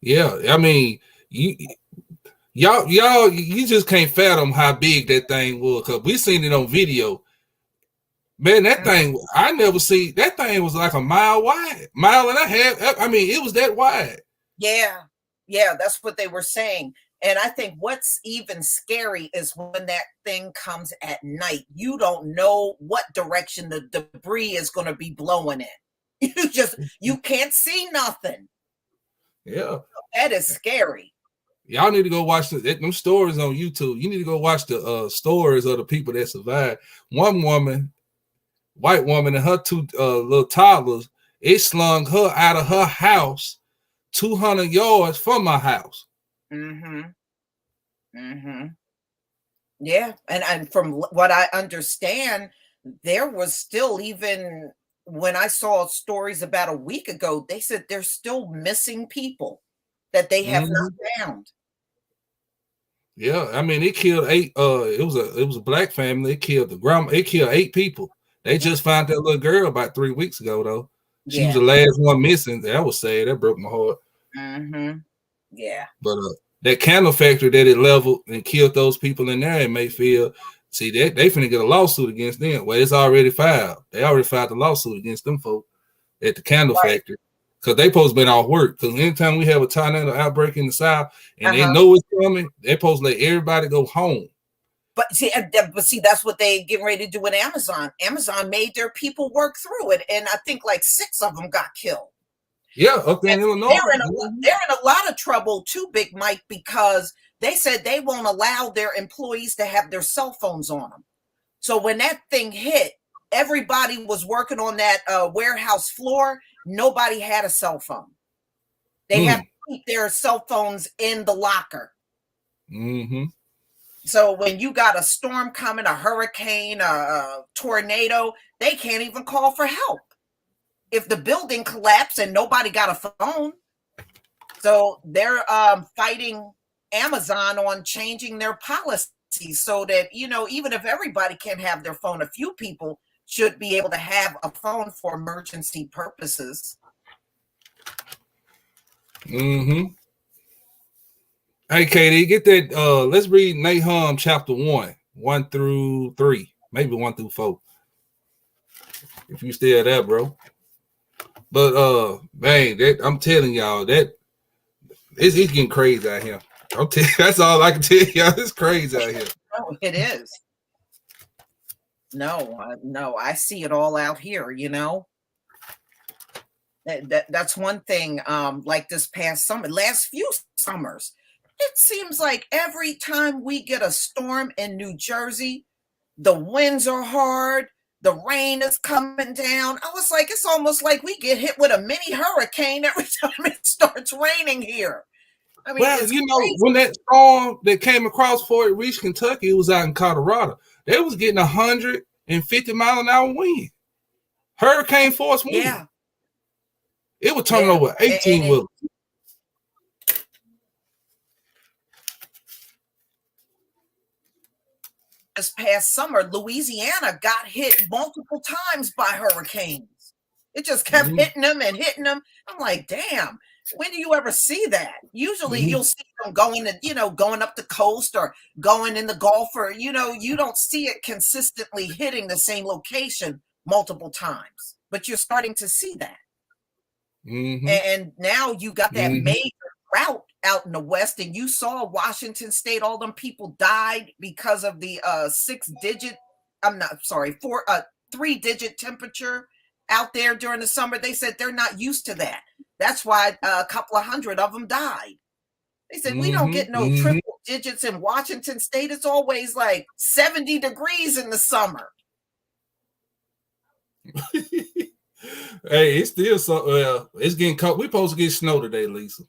Yeah, I mean, y'all, you just can't fathom how big that thing was. Cause we seen it on video. Man, that thing, I never see. That thing was like a mile wide, mile and a half. I mean, it was that wide. Yeah, that's what they were saying. And I think what's even scary is when that thing comes at night. You don't know what direction the debris is going to be blowing in. You can't see nothing. Yeah, that is scary. Y'all need to go watch them stories on YouTube. You need to go watch the stories of the people that survived. One woman, white woman, and her 2 little toddlers, it slung her out of her house 200 yards from my house. Yeah, and from what I understand, there was still, even when I saw stories about a week ago, they said there's still missing people that they have not found. Yeah, I mean, it killed 8. It was a black family. It killed the grandma. It killed 8 people. They just found that little girl about 3 weeks ago, though. She was the last one missing. That was sad. That broke my heart. Yeah. But that candle factory that it leveled and killed those people in there in Mayfield, see, they finna get a lawsuit against them. Well, it's already filed. They already filed a lawsuit against them folk at the candle factory. Because they supposed to be off work. Because anytime we have a tornado outbreak in the South and they know it's coming, they're supposed to let everybody go home. But see, that's what they getting ready to do with Amazon. Amazon made their people work through it, and I think like 6 of them got killed. Yeah, up there in Illinois. They're in a lot of trouble too, Big Mike, because they said they won't allow their employees to have their cell phones on them. So when that thing hit, everybody was working on that warehouse floor. Nobody had a cell phone. They have to keep their cell phones in the locker. So when you got a storm coming, a hurricane, a tornado, they can't even call for help if the building collapsed and nobody got a phone. So they're fighting Amazon on changing their policies so that, even if everybody can't have their phone, a few people should be able to have a phone for emergency purposes. Hey, Katie, get that. Let's read Nahum chapter 1 through 3, maybe 1 through 4. If you still there, bro. But man, I'm telling y'all that it's getting crazy out here. That's all I can tell y'all. It's crazy out here. No, it is. No, I see it all out here. That's one thing. Like this past summer, last few summers, it seems like every time we get a storm in New Jersey, the winds are hard, the rain is coming down. I was like, it's almost like we get hit with a mini hurricane every time it starts raining here. I mean, well, when that storm that came across before it reached Kentucky, it was out in Colorado. They was getting 150 mile an hour wind, hurricane force wind. Yeah, it was turning over 18 wheelers. This past summer, Louisiana got hit multiple times by hurricanes. It just kept hitting them and hitting them. I'm like, damn. When do you ever see that? Usually you'll see them going up the coast or going in the Gulf, or, you don't see it consistently hitting the same location multiple times, but you're starting to see that. And now you got that major drought out in the West, and you saw Washington State, all them people died because of the 3-digit temperature out there during the summer. They said they're not used to that. That's why a couple of hundred of them died. They said, we don't get no triple digits in Washington State. It's always like 70 degrees in the summer. Hey, it's still so. It's getting cold. We're supposed to get snow today, Lisa.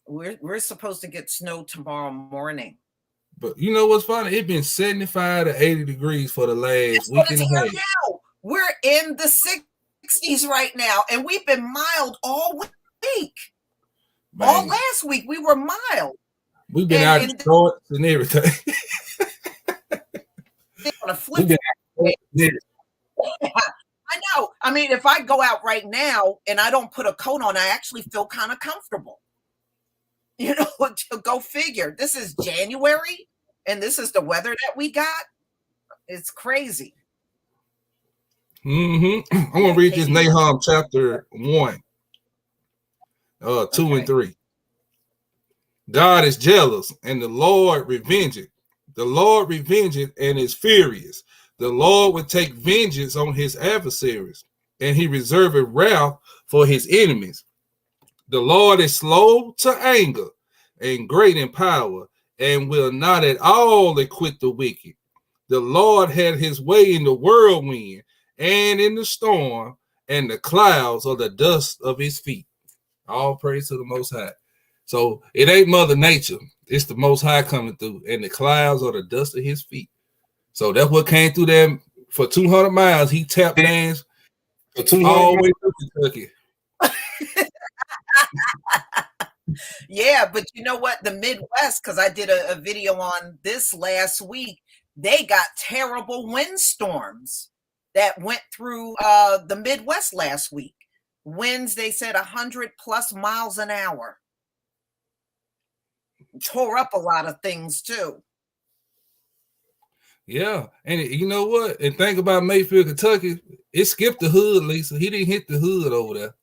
We're supposed to get snow tomorrow morning. But you know what's funny? It's been 75 to 80 degrees for the last week and a half. Now. We're in the 60s right now, and we've been mild all week. Man. All last week we were mild. We've been out in shorts and everything. I know. I mean, if I go out right now and I don't put a coat on, I actually feel kind of comfortable. Go figure. This is January, and this is the weather that we got. It's crazy. I'm going to read this Nahum chapter 1, 2 and 3. God is jealous, and the Lord revengeth. The Lord revengeth and is furious. The Lord would take vengeance on his adversaries, and he reserveth wrath for his enemies. The Lord is slow to anger and great in power, and will not at all acquit the wicked. The Lord had his way in the whirlwind and in the storm, and the clouds are the dust of his feet. All praise to the Most High. So it ain't Mother Nature. It's the Most High coming through, and the clouds are the dust of his feet. So that's what came through there for 200 miles. He tapped dance all the way through Kentucky. Yeah, but you know what? The Midwest, because I did a video on this last week, they got terrible windstorms that went through the Midwest last week. Winds, they said 100 plus miles an hour. Tore up a lot of things too. Yeah, and you know what? And think about Mayfield, Kentucky. It skipped the hood, Lisa. He didn't hit the hood over there.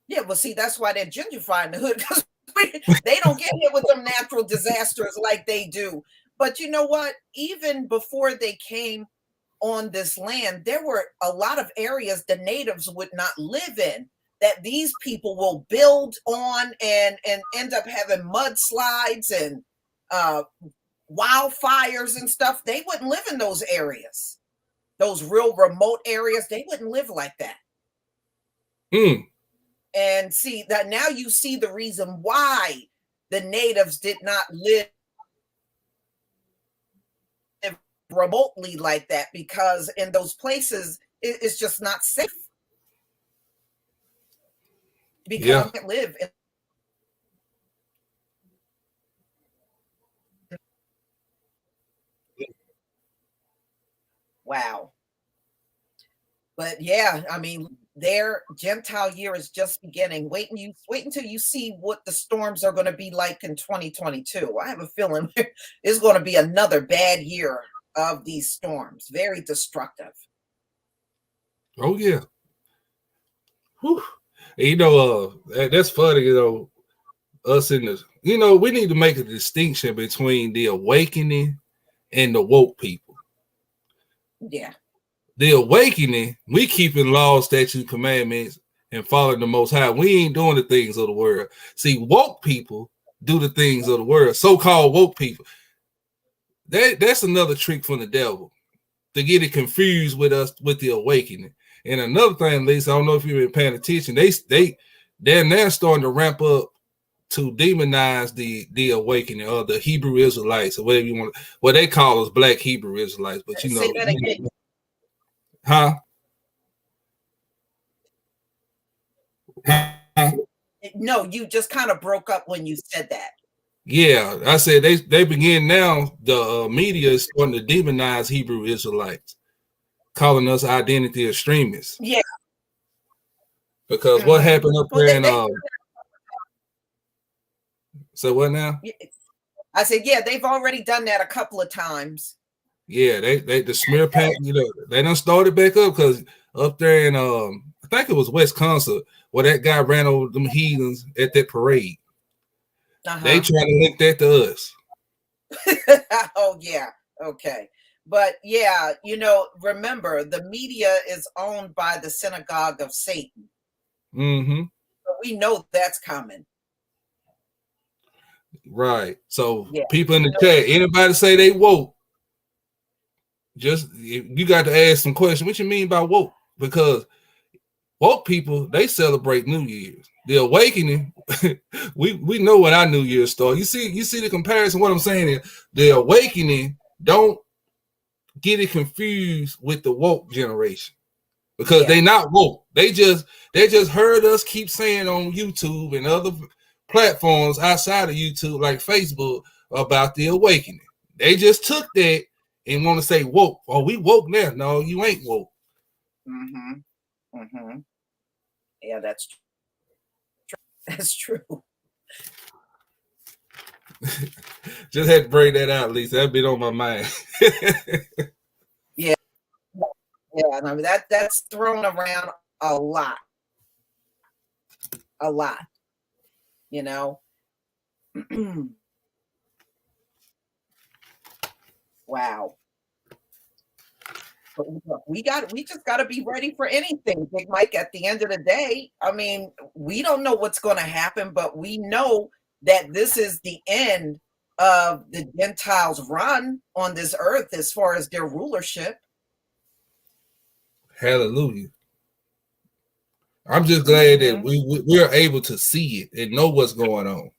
Yeah, well, see, that's why they're gentrifying the hood, because they don't get hit with them natural disasters like they do. But you know what? Even before they came on this land, there were a lot of areas the natives would not live in, that these people will build on and end up having mudslides and wildfires and stuff. They wouldn't live in those areas, those real remote areas. They wouldn't live like that. And see that now you see the reason why the natives did not live remotely like that, because in those places it's just not safe. Because you can't live in wow. But yeah, I mean, their Gentile year is just beginning. Wait until you see what the storms are going to be like in 2022. I have a feeling it's going to be another bad year of these storms. Very destructive. Oh yeah. Whew. You know, that's funny. You know, us in the. You know, we need to make a distinction between the awakening and the woke people. Yeah. The awakening, we keeping laws, statutes, commandments, and following the Most High. We ain't doing the things of the world. See, woke people do the things of the world. So-called woke people. That's another trick from the devil to get it confused with us with the awakening. And another thing, Lisa, I don't know if you've been paying attention. They're now starting to ramp up to demonize the awakening, or the Hebrew Israelites, or whatever you want. Well, they call us Black Hebrew Israelites, but you know. Say that again. Huh? No, you just kind of broke up when you said that. Yeah, I said they begin now. The media is starting to demonize Hebrew Israelites, calling us identity extremists. Yeah. Because what happened up there in So what now? I said, yeah, they've already done that a couple of times. Yeah, they the smear pack, they done started back up because up there in I think it was Wisconsin where that guy ran over them heathens at that parade. They trying to link that to us. Oh yeah, okay. But yeah, remember the media is owned by the synagogue of Satan. Mm-hmm. So we know that's coming. Right. So people in the chat, anybody say they woke, just you got to ask some questions. What you mean by woke? Because woke people, they celebrate New Year's. The awakening, we know when our New Year's start. You see the comparison. What I'm saying is the awakening, don't get it confused with the woke generation. Because they not woke. They just heard us keep saying on YouTube and other platforms outside of YouTube, like Facebook, about the awakening. They just took that and want to say woke. Oh, we woke now. No, you ain't woke. Mm-hmm. Mm-hmm. Yeah, that's true. That's true. Just had to bring that out, Lisa. That's been on my mind. Yeah. Yeah, I mean that's thrown around a lot. A lot. Wow. But we just got to be ready for anything, Big Mike. At the end of the day, I mean, we don't know what's going to happen, but we know that this is the end of the Gentiles' run on this earth as far as their rulership. Hallelujah. I'm just glad that we are able to see it and know what's going on.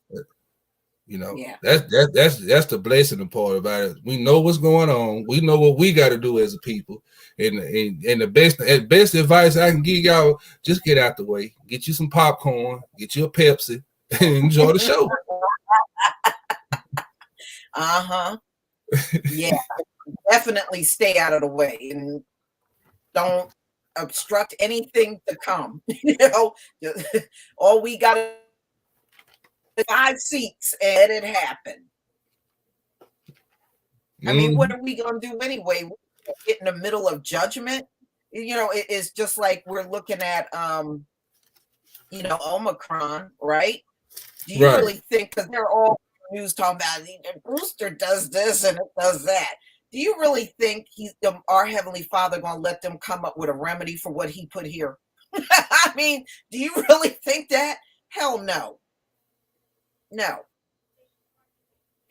That's the blessing part about it. We know what's going on. We know what we got to do as a people. And the best advice I can give y'all, just get out the way, get you some popcorn, get you a Pepsi, and enjoy the show. Yeah, definitely stay out of the way and don't obstruct anything to come. All we got is 5 seats and it happened. I mean, what are we going to do anyway? We're get in the middle of judgment. It's just like we're looking at, Omicron, right? Do you really think, because they're all news talking about the booster does this and it does that. Do you really think our Heavenly Father going to let them come up with a remedy for what he put here? I mean, do you really think that? Hell no. No.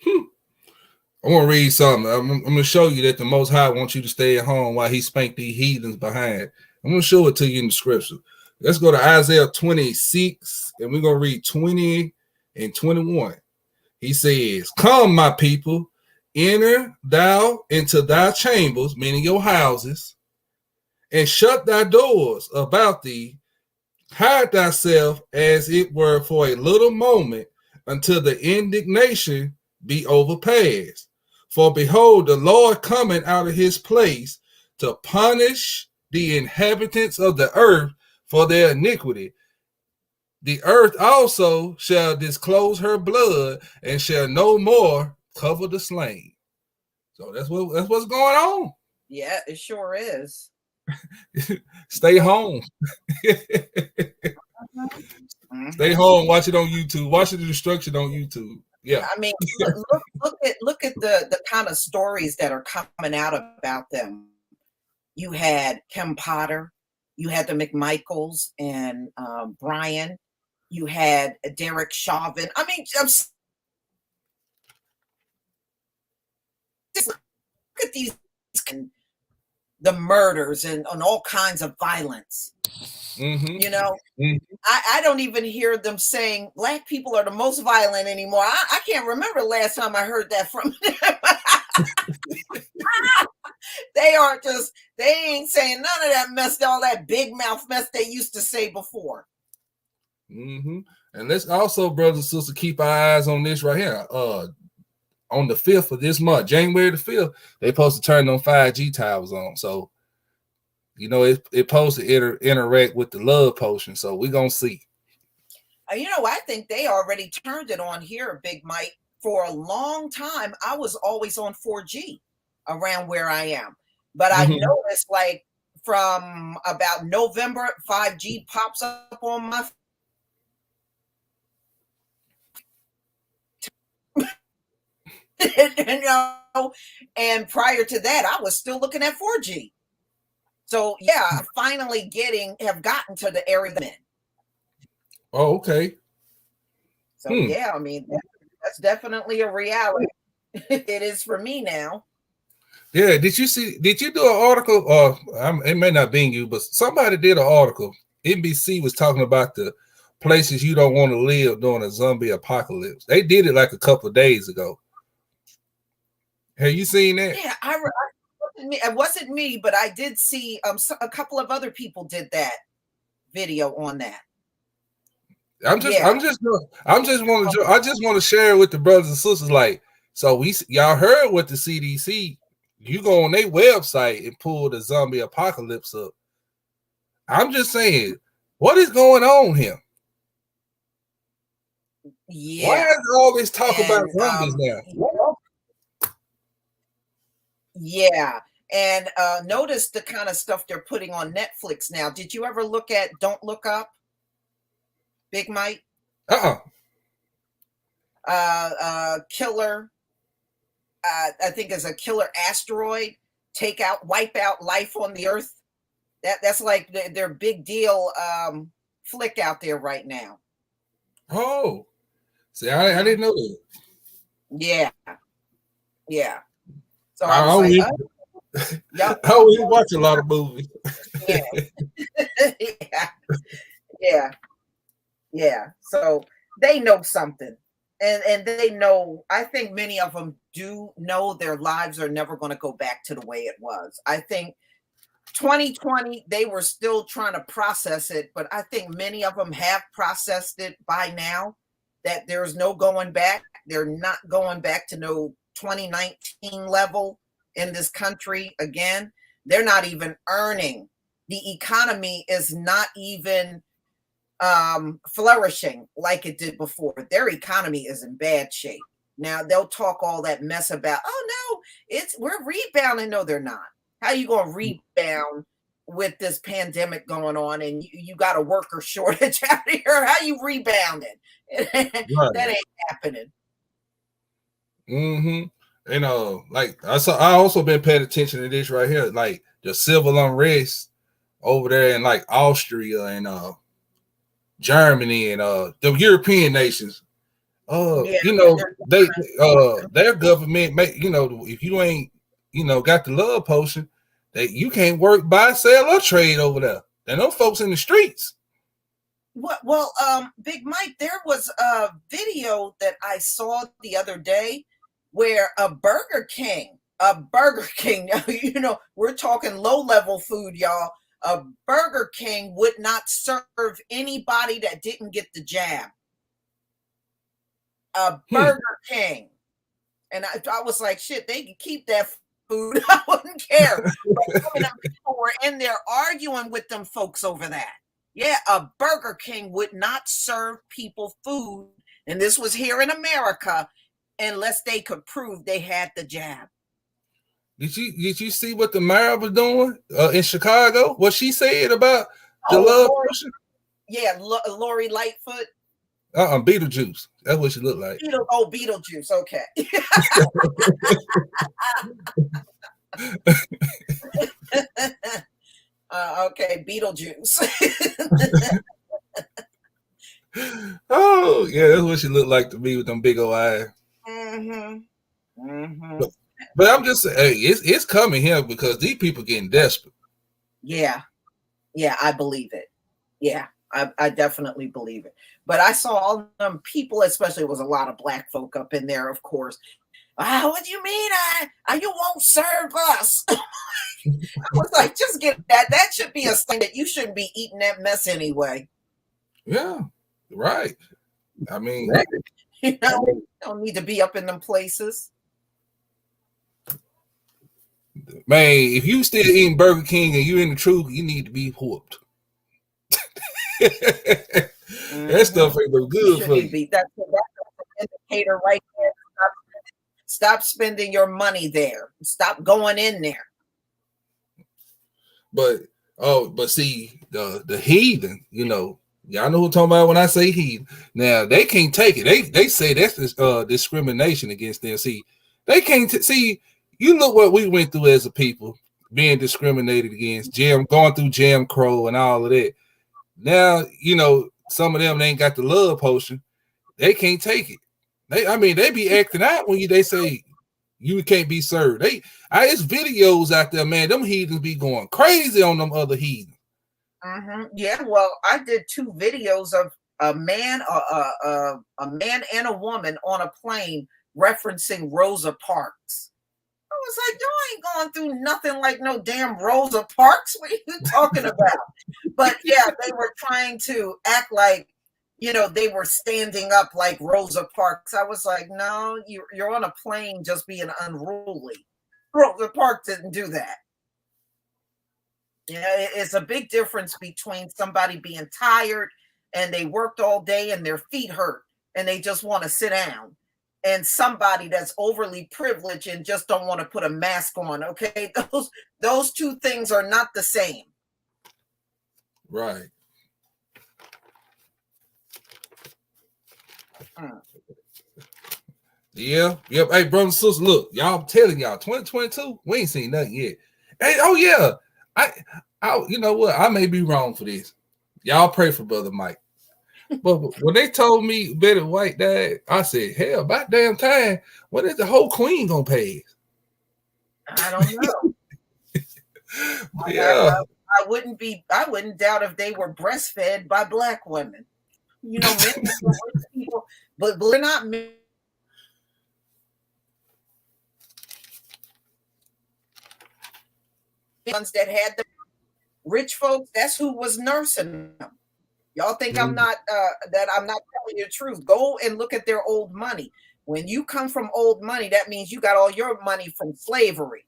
I want to read something. I'm going to show you that the Most High wants you to stay at home while he spanked these heathens behind. I'm going to show it to you in the scripture. Let's go to Isaiah 26, and we're going to read 20 and 21. He says, "Come, my people, enter thou into thy chambers," meaning your houses, "and shut thy doors about thee. Hide thyself as it were for a little moment until the indignation be overpassed. For behold, the Lord coming out of his place to punish the inhabitants of the earth for their iniquity. The earth also shall disclose her blood and shall no more cover the slain." So that's what's going on. Yeah, it sure is. Stay home. Stay home. Watch it on YouTube. Watch the destruction on YouTube. Yeah. I mean, look at the kind of stories that are coming out about them. You had Kim Potter, you had the McMichaels and Brian, you had Derek Chauvin. I mean, look at these, the murders and all kinds of violence. I don't even hear them saying black people are the most violent anymore. I can't remember the last time I heard that from them. They ain't saying none of that mess, all that big mouth mess they used to say before. And let's also, brothers and sisters, keep our eyes on this right here. On the 5th of this month, January the 5th, they supposed to turn them 5G towers on. So, it supposed to interact with the love potion. So we're going to see. I think they already turned it on here, Big Mike. For a long time, I was always on 4G around where I am. But I noticed, like, from about November, 5G pops up on my and prior to that, I was still looking at 4G. So yeah, finally have gotten to the area I'm in. Oh, okay. So yeah, I mean, that's definitely a reality. It is for me now. Yeah, did you do an article, or it may not be you, but somebody did an article. NBC was talking about the places you don't want to live during a zombie apocalypse. They did it like a couple of days ago. Have you seen that? Yeah, it wasn't me, but I did see a couple of other people did that video on that. I just want to share it with the brothers and sisters. Like, so y'all heard what the CDC. You go on their website and pull the zombie apocalypse up. I'm just saying, what is going on here? Yeah. Why is all this talk about zombies now? Yeah. And notice the kind of stuff they're putting on Netflix now. Did you ever look at Don't Look Up, Big Mike? Killer. I think is a killer asteroid, wipe out life on the earth. That's like their big deal flick out there right now. Oh, see, I didn't know that. Yeah. So I always watch a lot of movies. Yeah. So they know something. And they know, I think many of them do know their lives are never going to go back to the way it was. I think 2020, they were still trying to process it, but I think many of them have processed it by now, that there's no going back. They're not going back to no 2019 level in this country again. They're not even earning. The economy is not even flourishing like it did before. Their economy is in bad shape. Now they'll talk all that mess about, oh no, we're rebounding. No, they're not. How you going to rebound with this pandemic going on and you got a worker shortage out here? How you rebounding? Right. That ain't happening. And like I also been paying attention to this right here, like the civil unrest over there in like Austria and Germany and the European nations. Their government if you ain't got the love potion, that you can't work, buy, sell, or trade over there. There are no folks in the streets. Well, Big Mike, there was a video that I saw the other day where a Burger King, we're talking low-level food, y'all. A Burger King would not serve anybody that didn't get the jab. A Burger King. And I was like, shit, they can keep that food. I wouldn't care. But people were in there arguing with them folks over that. Yeah, a Burger King would not serve people food, and this was here in America, unless they could prove they had the jab. Did you see what the mayor was doing in Chicago? What she said about the love potion? Yeah, Lori Lightfoot. Beetlejuice. That's what she looked like. Beetlejuice. Okay. Okay, Beetlejuice. Oh, yeah, that's what she looked like to me with them big old eyes. But I'm just saying, hey, it's coming here because these people getting desperate. Yeah, I believe it. Yeah, I definitely believe it. But I saw all them people, especially, it was a lot of black folk up in there, of course. What do you mean? You won't serve us? I was like, just get that. That should be a thing that you shouldn't be eating that mess anyway. Yeah, right. I mean, don't need to be up in them places. Man, if you still eating Burger King and you in the truth, you need to be whooped. That stuff ain't no good for you. That's an indicator right there. Stop spending your money there. Stop going in there. But see, the heathen, you know, y'all know who I'm talking about when I say heathen. Now they can't take it. They say that's discrimination against them. See, they can't see. You look what we went through as a people, being discriminated against, going through Jim Crow and all of that. Now, you know, some of them they ain't got the love potion. They can't take it. They be acting out when they say you can't be served. It's videos out there, man. Them heathens be going crazy on them other heathens. Yeah, well, I did 2 videos of a man and a woman on a plane referencing Rosa Parks. I was like, y'all ain't going through nothing like no damn Rosa Parks. What are you talking about? But yeah, they were trying to act like, you know, they were standing up like Rosa Parks. I was like, no, you're on a plane just being unruly. Rosa Parks didn't do that. Yeah, it's a big difference between somebody being tired and they worked all day and their feet hurt and they just want to sit down, and somebody that's overly privileged and just don't want to put a mask on. Okay, those 2 things are not the same. Right. Yeah. Yep. Hey, brothers and sisters, look, y'all, I'm telling y'all, 2022, we ain't seen nothing yet. Hey, oh yeah. I you know what? I may be wrong for this. Y'all pray for Brother Mike. But when they told me Betty White died, I said, hell, about damn time. When is the whole queen gonna pass? I don't know. Yeah. I wouldn't doubt if they were breastfed by Black women. You know, men are rich people, but we're not men. Ones that had the rich folks, that's who was nursing them. Y'all think I'm not that I'm not telling you the truth. Go and look at their old money. When you come from old money, that means you got all your money from slavery.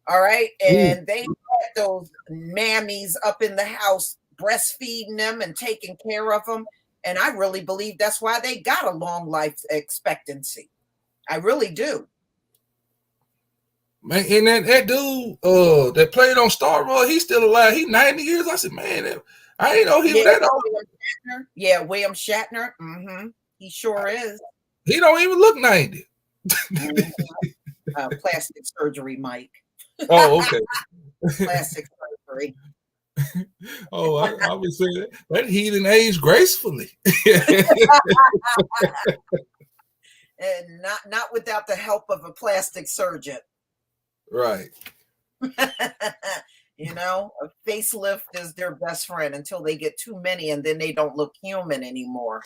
All right. And they had those mammies up in the house breastfeeding them and taking care of them. And I really believe that's why they got a long life expectancy. I really do. Man, and that dude that played on Star Wars, he's still alive. He's 90 years. I said, man, I ain't know he was that old. William Shatner. Mm-hmm. He sure is. He don't even look 90. Plastic surgery, Mike. Oh, okay. Plastic surgery. Oh, I would say that heathen aged gracefully. And not without the help of a plastic surgeon. Right. You know, a facelift is their best friend until they get too many and then they don't look human anymore.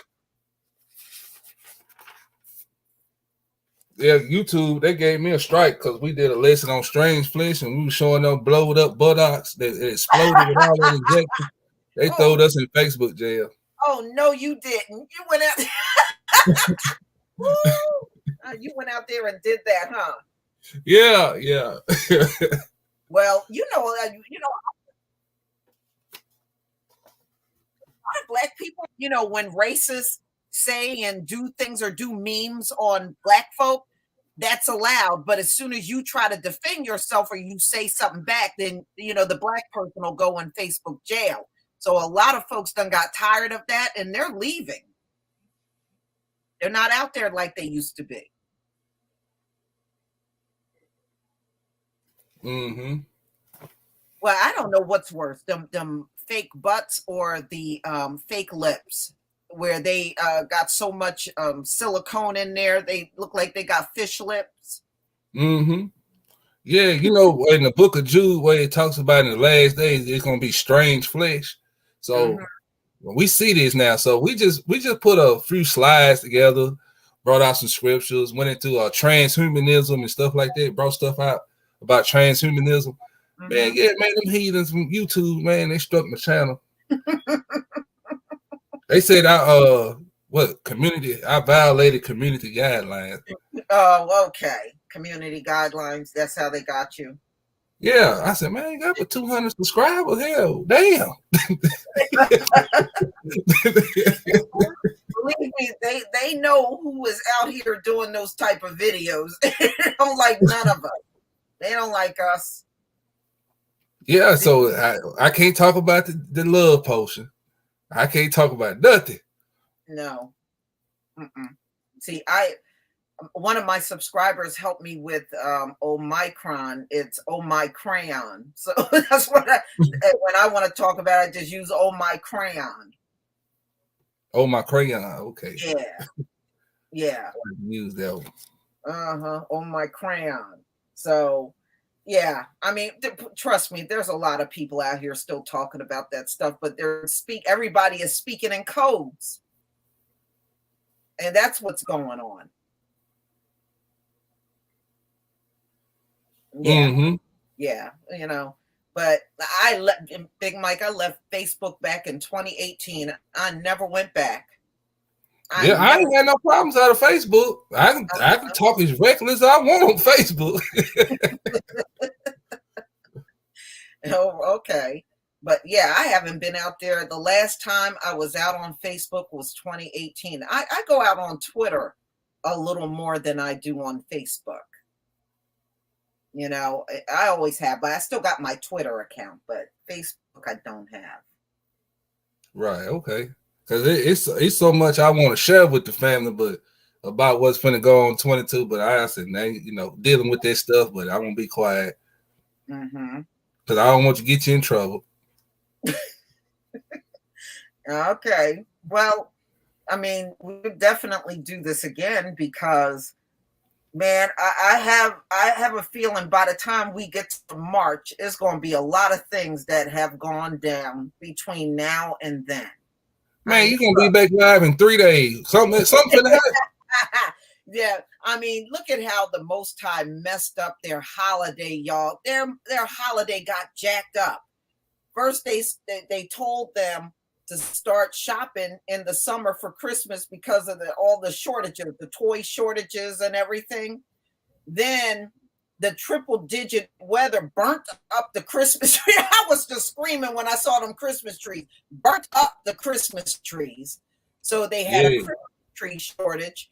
Yeah, YouTube, they gave me a strike because we did a lesson on strange flesh and we were showing them blowed up buttocks that exploded with all that injection. They throwed us in Facebook jail. Oh, no, you didn't. You went out. You went out there and did that, huh? Yeah. Well, Black people, you know, when racists say and do things or do memes on Black folk, that's allowed. But as soon as you try to defend yourself or you say something back, then, you know, the Black person will go in Facebook jail. So a lot of folks done got tired of that and they're leaving. They're not out there like they used to be. Mm-hmm. Well, I don't know what's worse, them fake butts or the fake lips, where they got so much silicone in there, they look like they got fish lips. Mm-hmm. Yeah, you know, in the book of Jude, where it talks about in the last days, it's gonna be strange flesh. So we see this now. So we just put a few slides together, brought out some scriptures, went into transhumanism and stuff like that, brought stuff out about transhumanism. Man, yeah, man, them heathens from YouTube, man, they struck my channel. They said I violated community guidelines. Oh, okay. Community guidelines, that's how they got you. Yeah, I said, man, you got but 200 subscribers. Hell, damn. Believe me, they know who is out here doing those type of videos. They don't like none of us. They don't like us. Yeah, so I can't talk about the love potion. I can't talk about nothing. No. See, one of my subscribers helped me with Omicron. It's Omicron. So that's what when I want to talk about it, I just use Omicron. Oh, my crayon. Okay. Yeah. Use that one. Omicron. So, yeah. I mean, trust me, there's a lot of people out here still talking about that stuff, but everybody is speaking in codes. And that's what's going on. Yeah. Yeah, but Big Mike, I left Facebook back in 2018. I never went back. I ain't had no problems out of Facebook. I can talk as reckless as I want on Facebook. Oh, okay. But yeah, I haven't been out there. The last time I was out on Facebook was 2018. I go out on Twitter a little more than I do on Facebook. I always have, but I still got my Twitter account, but Facebook I don't have. Right, okay. Because it's so much I want to share with the family, but about what's going to go on 22. But I said, dealing with that stuff, but I won't be quiet. Because I don't want to get you in trouble. Okay. Well, I mean, we could definitely do this again because, man, I have a feeling by the time we get to March, it's going to be a lot of things that have gone down between now and then. Man, you're going to be back live in 3 days. Something happen. Yeah, I mean, look at how the Most High messed up their holiday, y'all. Their holiday got jacked up. First, they told them to start shopping in the summer for Christmas because of all the shortages, the toy shortages and everything. Then the triple-digit weather burnt up the Christmas tree. I was just screaming when I saw them Christmas trees. Burnt up the Christmas trees. So they had a Christmas tree shortage.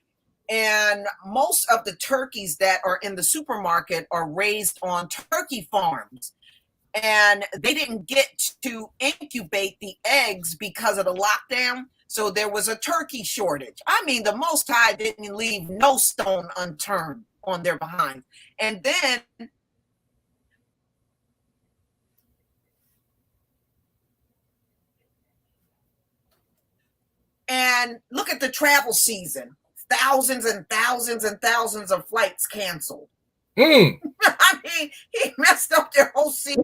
And most of the turkeys that are in the supermarket are raised on turkey farms. And they didn't get to incubate the eggs because of the lockdown. So there was a turkey shortage. I mean, the Most High didn't leave no stone unturned on their behind. And then look at the travel season. Thousands and thousands and thousands of flights canceled. I mean, he messed up their whole season.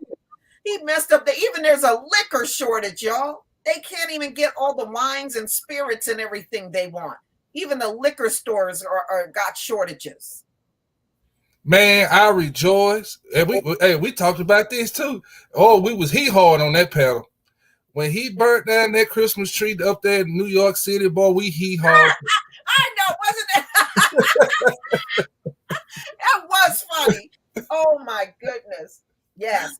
He messed up even there's a liquor shortage, y'all. They can't even get all the wines and spirits and everything they want. Even the liquor stores are got shortages. Man, I rejoice. And we talked about this too. Oh, we was hee-hawing on that panel. When he burnt down that Christmas tree up there in New York City, boy, we hee-hawed. I know, wasn't it? That was funny. Oh my goodness. Yes.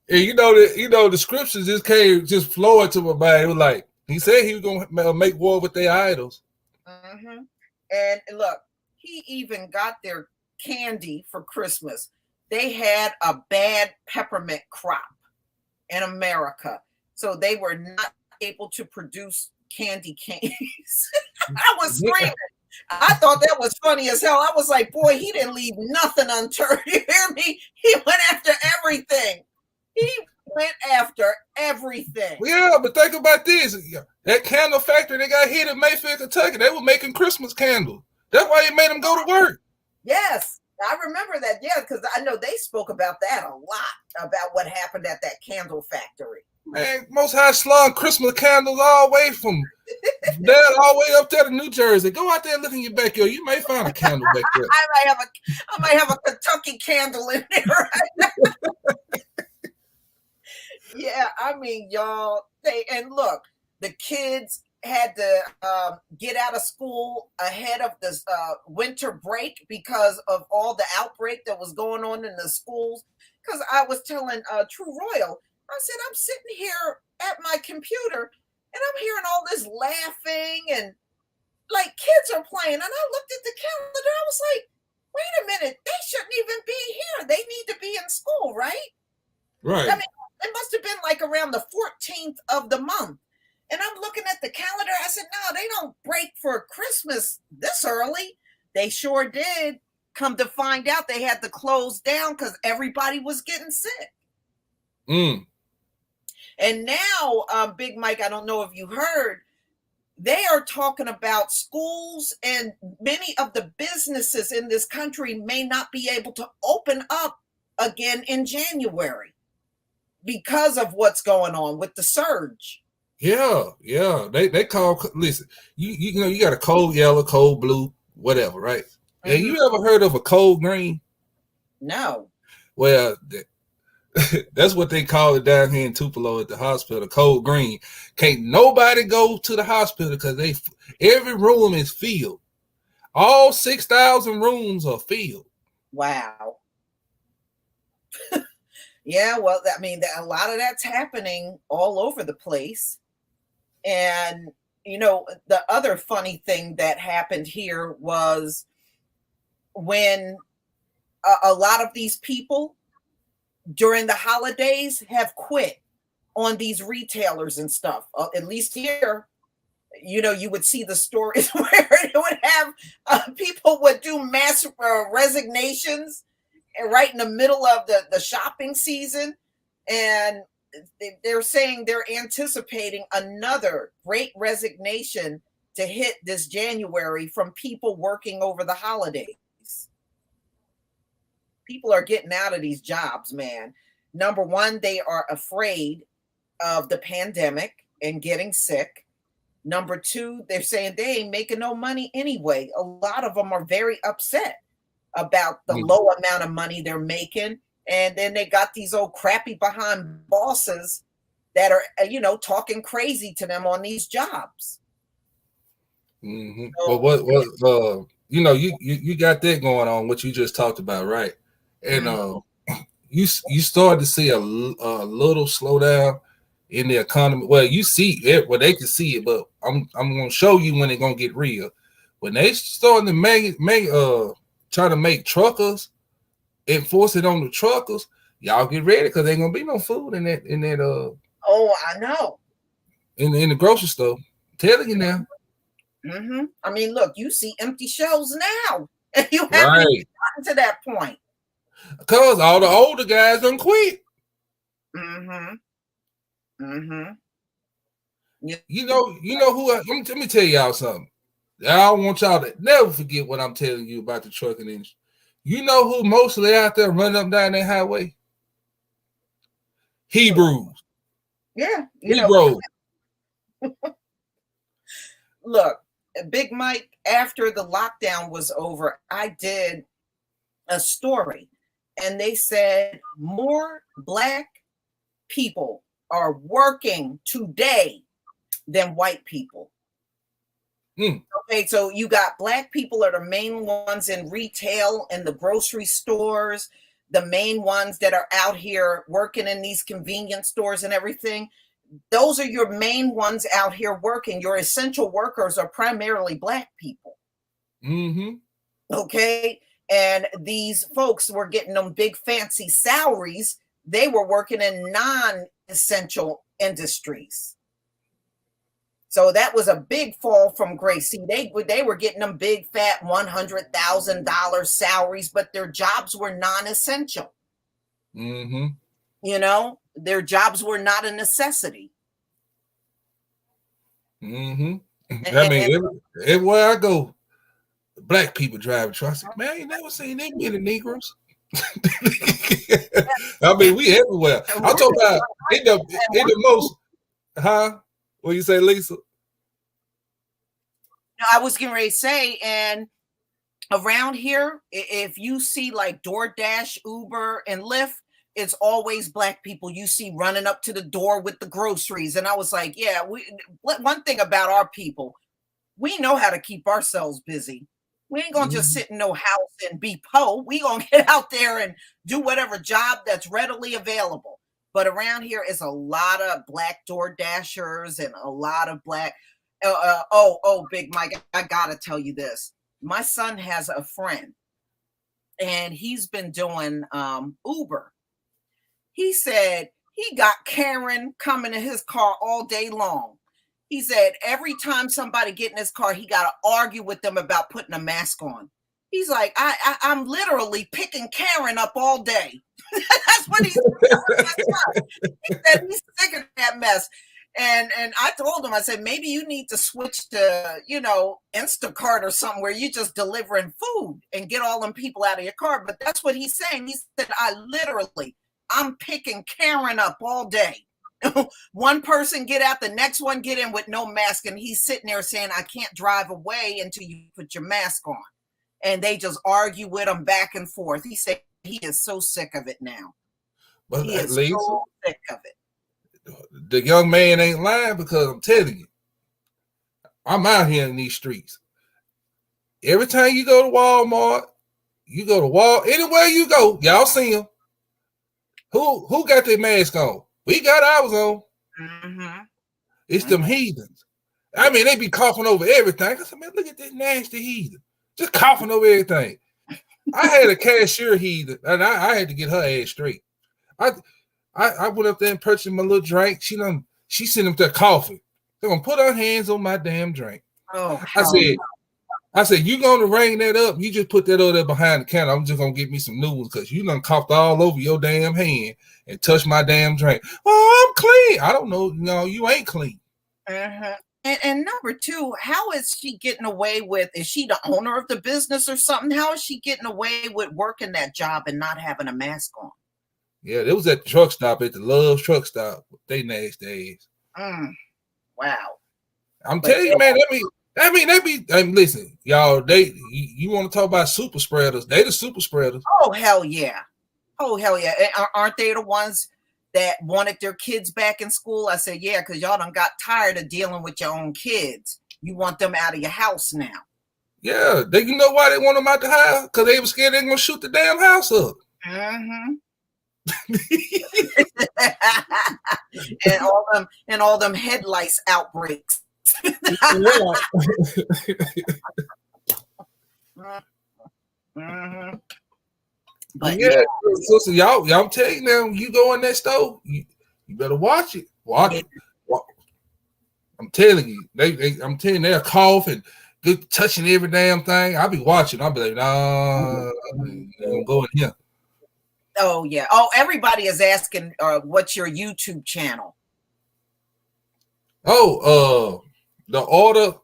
And the scriptures just flowing to my mind. It was like he said he was gonna make war with their idols. And look, he even got their candy for Christmas. They had a bad peppermint crop in America, so they were not able to produce candy canes. I was screaming. I thought that was funny as hell. I was like, boy, he didn't leave nothing unturned. You hear me? He went after everything. He went after everything. Yeah, but think about this. That candle factory they got hit in Mayfield, Kentucky, they were making Christmas candles. That's why he made them go to work. Yes, I remember that. Yeah, because I know they spoke about that a lot, about what happened at that candle factory. Man, Most High slung Christmas candles all the way from there all the way up there to New Jersey. Go out there and look in your backyard. You may find a candle back there. I might have a Kentucky candle in there right now. Yeah, I mean, y'all, and look, the kids had to get out of school ahead of this winter break because of all the outbreak that was going on in the schools. because I was telling True Royal, I said, I'm sitting here at my computer and I'm hearing all this laughing and like kids are playing. And I looked at the calendar. I was like, wait a minute, they shouldn't even be here. They need to be in school, right? Right. I mean, it must have been like around the 14th of the month. And I'm looking at the calendar. I said, no, they don't break for Christmas this early. They sure did. Come to find out, they had to close down because everybody was getting sick. And now, Big Mike, I don't know if you heard, they are talking about schools and many of the businesses in this country may not be able to open up again in January because of what's going on with the surge. Yeah. They call, listen, you know, you got a cold yellow, cold blue, whatever, right? Mm-hmm. Yeah, you ever heard of a cold green? No. Well, that's what they call it down here in Tupelo at the hospital, cold green. Can't nobody go to the hospital because every room is filled. All 6,000 rooms are filled. Wow. Yeah, well, I mean, a lot of that's happening all over the place. And, you know, the other funny thing that happened here was when a lot of these people during the holidays have quit on these retailers and stuff. At least here, you know, you would see the stories where it would have people would do mass resignations right in the middle of the shopping season. And they're saying they're anticipating another great resignation to hit this January from people working over the holidays. People are getting out of these jobs, man. Number one, they are afraid of the pandemic and getting sick. Number two, they're saying they ain't making no money anyway. A lot of them are very upset about the low amount of money they're making. And then they got these old crappy behind bosses that are, you know, talking crazy to them on these jobs. Mm-hmm. So, what you know, you got that going on, what you just talked about, right? And you start to see a little slowdown in the economy. Well, you see it, well, they can see it, but I'm gonna show you when it's gonna get real. When they starting to try to make truckers enforce it on the truckers, y'all get ready because there ain't gonna be no food in that oh, I know. In the grocery store. I'm telling you now. Mm-hmm. I mean, look, you see empty shelves now. And you haven't even gotten to that point. Because all the older guys done quit. Mm-hmm. Mm-hmm. Yeah. You know who let me tell y'all something. I want y'all to never forget what I'm telling you about the trucking industry. You know who mostly out there running up down that highway? Hebrews. Yeah. Hebrews. Look, Big Mike, after the lockdown was over, I did a story and they said more Black people are working today than white people. Okay, so you got Black people are the main ones in retail and the grocery stores, the main ones that are out here working in these convenience stores and everything. Those are your main ones out here working. Your essential workers are primarily Black people. Mm-hmm. Okay, and these folks were getting them big fancy salaries. They were working in non-essential industries. So that was a big fall from grace. See, they were getting them big fat $100,000 salaries, but their jobs were non-essential. Mm-hmm. You know, their jobs were not a necessity. Mm-hmm. I mean, everywhere I go, Black people driving trucks. Man, I ain't never seen that many Negroes. I mean, we everywhere. I'm talking about in the most, huh? What you say, Lisa? I was getting ready to say, and around here, if you see like DoorDash, Uber, and Lyft, it's always Black people you see running up to the door with the groceries. And I was like, yeah, one thing about our people, we know how to keep ourselves busy. We ain't gonna just sit in no house and be po. We gonna get out there and do whatever job that's readily available. But around here is a lot of black door dashers and a lot of black. Big Mike, I gotta tell you this. My son has a friend, and he's been doing Uber. He said he got Karen coming in his car all day long. He said every time somebody get in his car, he got to argue with them about putting a mask on. He's like, I'm literally picking Karen up all day. That's what he said. He said he's sick of that mess. And I told him, I said, maybe you need to switch to, Instacart or something where you just delivering food and get all them people out of your car. But that's what he's saying. He said, I'm picking Karen up all day. One person get out, the next one get in with no mask, and he's sitting there saying, I can't drive away until you put your mask on. And they just argue with him back and forth. He said he is so sick of it now. But he is Lisa, so sick of it. The young man ain't lying, because I'm telling you, I'm out here in these streets. Every time you go to Walmart, anywhere you go, y'all see them. Who got their mask on? We got ours on. Mm-hmm. It's them heathens. I mean, they be coughing over everything. I said, man, look at this nasty heathen. Just coughing over everything. I had a cashier heathen, and I had to get her ass straight. I went up there and purchased my little drink. She sent him to coughing. They're gonna put her hands on my damn drink. Oh, I said, you gonna ring that up? You just put that over there behind the counter. I'm just gonna get me some noodles because you done coughed all over your damn hand and touched my damn drink. Oh, I'm clean. I don't know. No, you ain't clean. Uh-huh. And number two, how is she getting away with? Is she the owner of the business or something? How is she getting away with working that job and not having a mask on? Yeah, it was at the truck stop, at the Love's truck stop. They nasty ass. Wow. I'm telling you, man. Listen, y'all. You want to talk about super spreaders? They the super spreaders. Oh hell yeah! Oh hell yeah! Aren't they the ones that wanted their kids back in school? I said, yeah, because y'all done got tired of dealing with your own kids. You want them out of your house now. Yeah, you know why they want them out the house? Because they were scared they're gonna shoot the damn house up. Mm-hmm. and all them headlights outbreaks. Mm-hmm. But yeah, sister, y'all, I'm telling you now, you go in that store, you better watch it. Watch it. I'm telling you, they're coughing, good touching every damn thing. I'll be watching. I'll be like, nah, I'm going here. Oh yeah. Oh, everybody is asking, what's your YouTube channel? Oh, the order.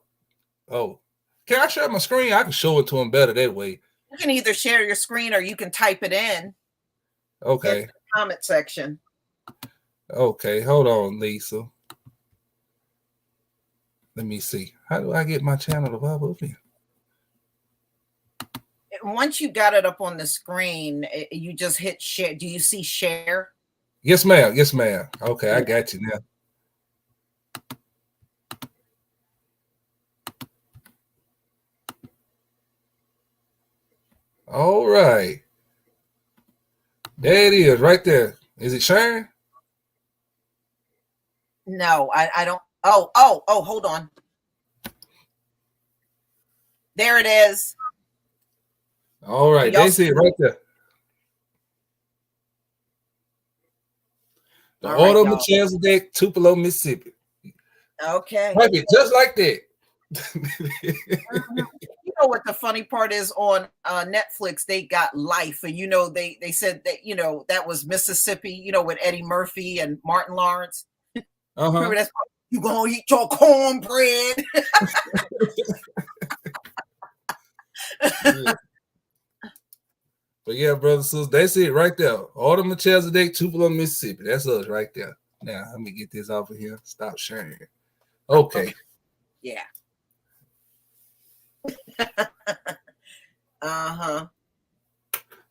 Oh, can I share my screen? I can show it to them better that way. You can either share your screen or you can type it in. Okay. In the comment section. Okay, hold on, Lisa. Let me see. How do I get my channel to pop up here? Once you got it up on the screen, you just hit share. Do you see share? Yes, ma'am. Yes, ma'am. Okay, I got you now. All right. There it is, right there. Is it sharing? No, I don't. Oh, hold on. There it is. All right, they see it right there. The Auto Machines Deck, Tupelo, Mississippi. Okay. Type it just like that. You know what the funny part is, on Netflix, they got Life, and they said that that was Mississippi, with Eddie Murphy and Martin Lawrence. Remember, that's you gonna eat your cornbread. Yeah. But yeah, brothers and sisters, that's it right there. Auto Melchizedek, Tupelo, Mississippi. That's us right there. Now, let me get this off of here. Stop sharing. Okay. Yeah. Uh-huh.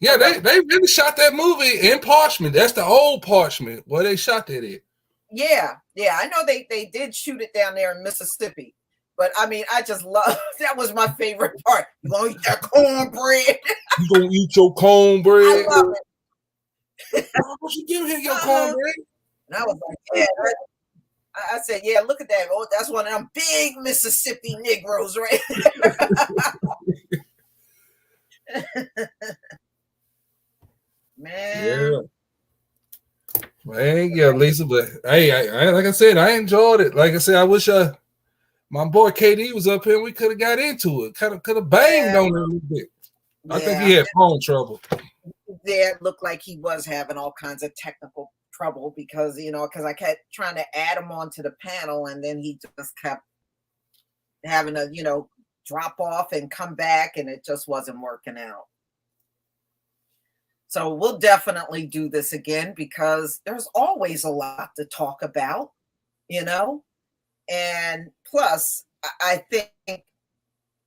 Yeah, they really shot that movie in Parchment. That's the old Parchment where they shot that at. Yeah. I know they did shoot it down there in Mississippi. But I mean, I just love that was my favorite part. You gonna eat that cornbread? You gonna eat your cornbread? I love it. What you give here your cornbread? And I was like, yeah. I said, yeah, look at that. Oh, that's one of them big Mississippi Negroes, right? Man. Yeah, Lisa, but hey, I like I said, I enjoyed it. Like I said, I wish my boy KD was up here. We could have got into it. Could have banged on it a little bit. I think he had phone trouble. Yeah, it looked like he was having all kinds of technical trouble because I kept trying to add him onto the panel, and then he just kept having to drop off and come back, and it just wasn't working out. So we'll definitely do this again because there's always a lot to talk about, and plus I think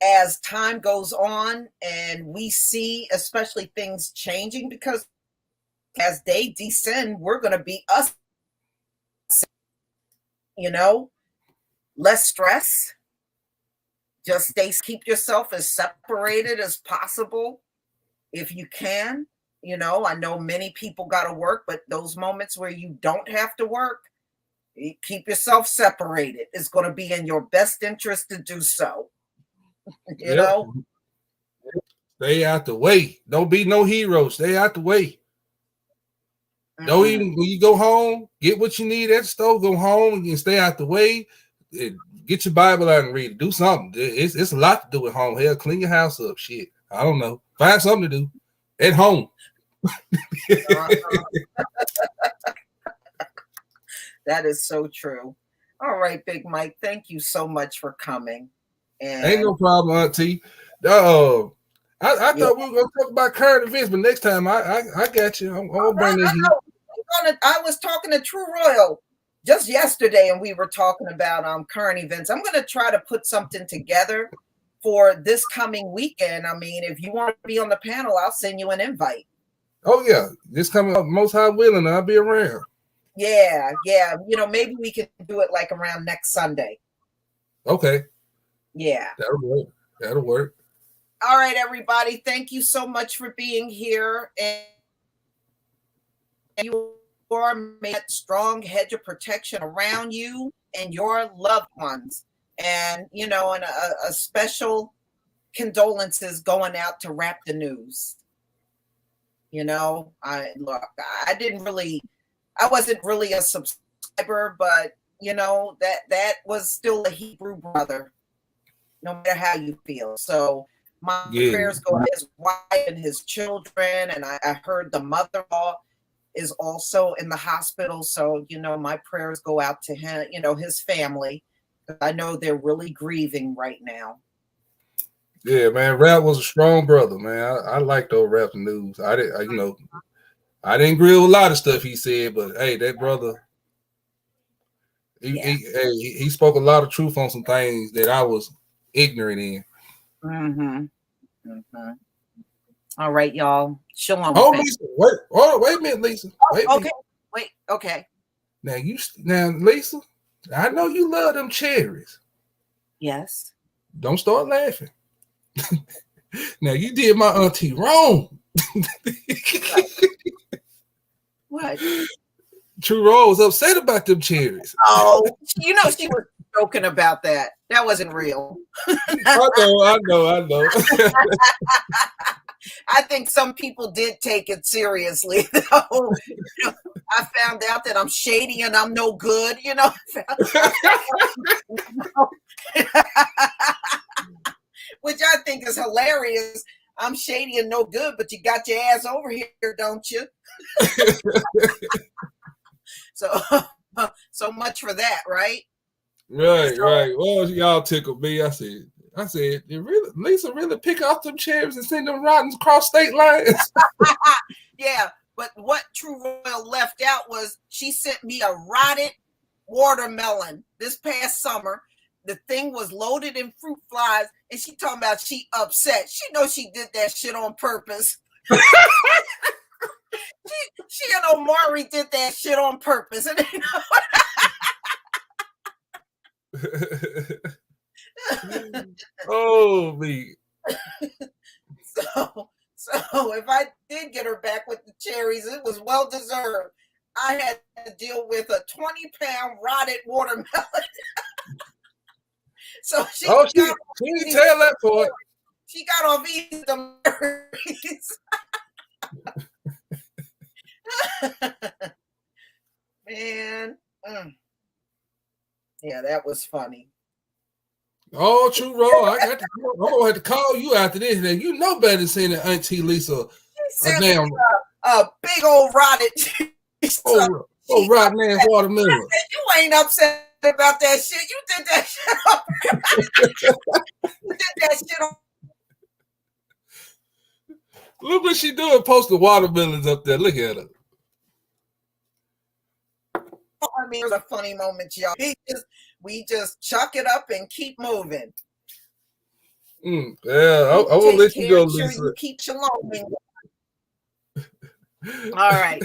as time goes on and we see especially things changing, because as they descend, we're going to be us, less stress. Just keep yourself as separated as possible if you can. I know many people got to work, but those moments where you don't have to work, keep yourself separated. It's going to be in your best interest to do so. You know? Stay out the way. Don't be no hero. Stay out the way. Don't even, when you go home, get what you need at the store, go home and stay out the way. Get your Bible out and read it. Do something. It's a lot to do at home. Hell, clean your house up. Shit. I don't know. Find something to do at home. That is so true. All right, Big Mike. Thank you so much for coming. And ain't no problem, Auntie. I thought we were going to talk about current events, but next time I got you. I'm going to bring this in. I was talking to True Royal just yesterday, and we were talking about current events. I'm going to try to put something together for this coming weekend. I mean, if you want to be on the panel, I'll send you an invite. Oh, yeah. This coming up, most high willing, I'll be around. Yeah. Maybe we can do it like around next Sunday. Okay. Yeah. That'll work. All right, everybody. Thank you so much for being here. And you are made a strong hedge of protection around you and your loved ones. And, and a special condolences going out to Rap the News. I wasn't really a subscriber, but that was still a Hebrew brother, no matter how you feel. So my prayers go to his wife and his children. And I heard the mother-in-law is also in the hospital. So, my prayers go out to him, his family. I know they're really grieving right now. Yeah, man. Rap was a strong brother, man. I liked old Rap the News. I didn't agree with a lot of stuff he said, but hey, that brother, he spoke a lot of truth on some things that I was ignorant in. All right, y'all. Shalom. Oh, Lisa, wait a minute, Lisa. Okay. Now, Lisa, I know you love them cherries. Yes. Don't start laughing. Now you did my auntie wrong. What? True Rose upset about them cherries. Oh, she was joking about that. That wasn't real. I know. I think some people did take it seriously, though. I found out that I'm shady and I'm no good, which I think is hilarious. I'm shady and no good, but you got your ass over here, don't you? So much for that, right? Right. Well, y'all tickled me. I said, Lisa really pick off them cherries and send them rottens across state lines? Yeah, but what True Royal left out was she sent me a rotted watermelon this past summer. The thing was loaded in fruit flies, and she talking about she upset. She knows she did that shit on purpose. She and Omari did that shit on purpose. And Oh, me. So if I did get her back with the cherries, it was well deserved. I had to deal with a 20-pound rotted watermelon. So she didn't tell that part. She got off eating the berries. Man. Yeah, that was funny. Oh, true, Raw. I'm gonna have to call you after this. Then you know better than saying that Auntie Lisa a damn a big old rotted rotten ass watermelon. You ain't upset about that shit. You did that shit up. You did that shit up. Look what she doing, posting watermelons up there. Look at her. I mean, it was a funny moment, y'all. We just chuck it up and keep moving. Yeah, I won't let you go, Lisa. You keep shalom. All right,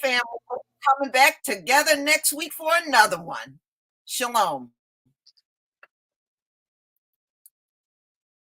family. We're coming back together next week for another one. Shalom.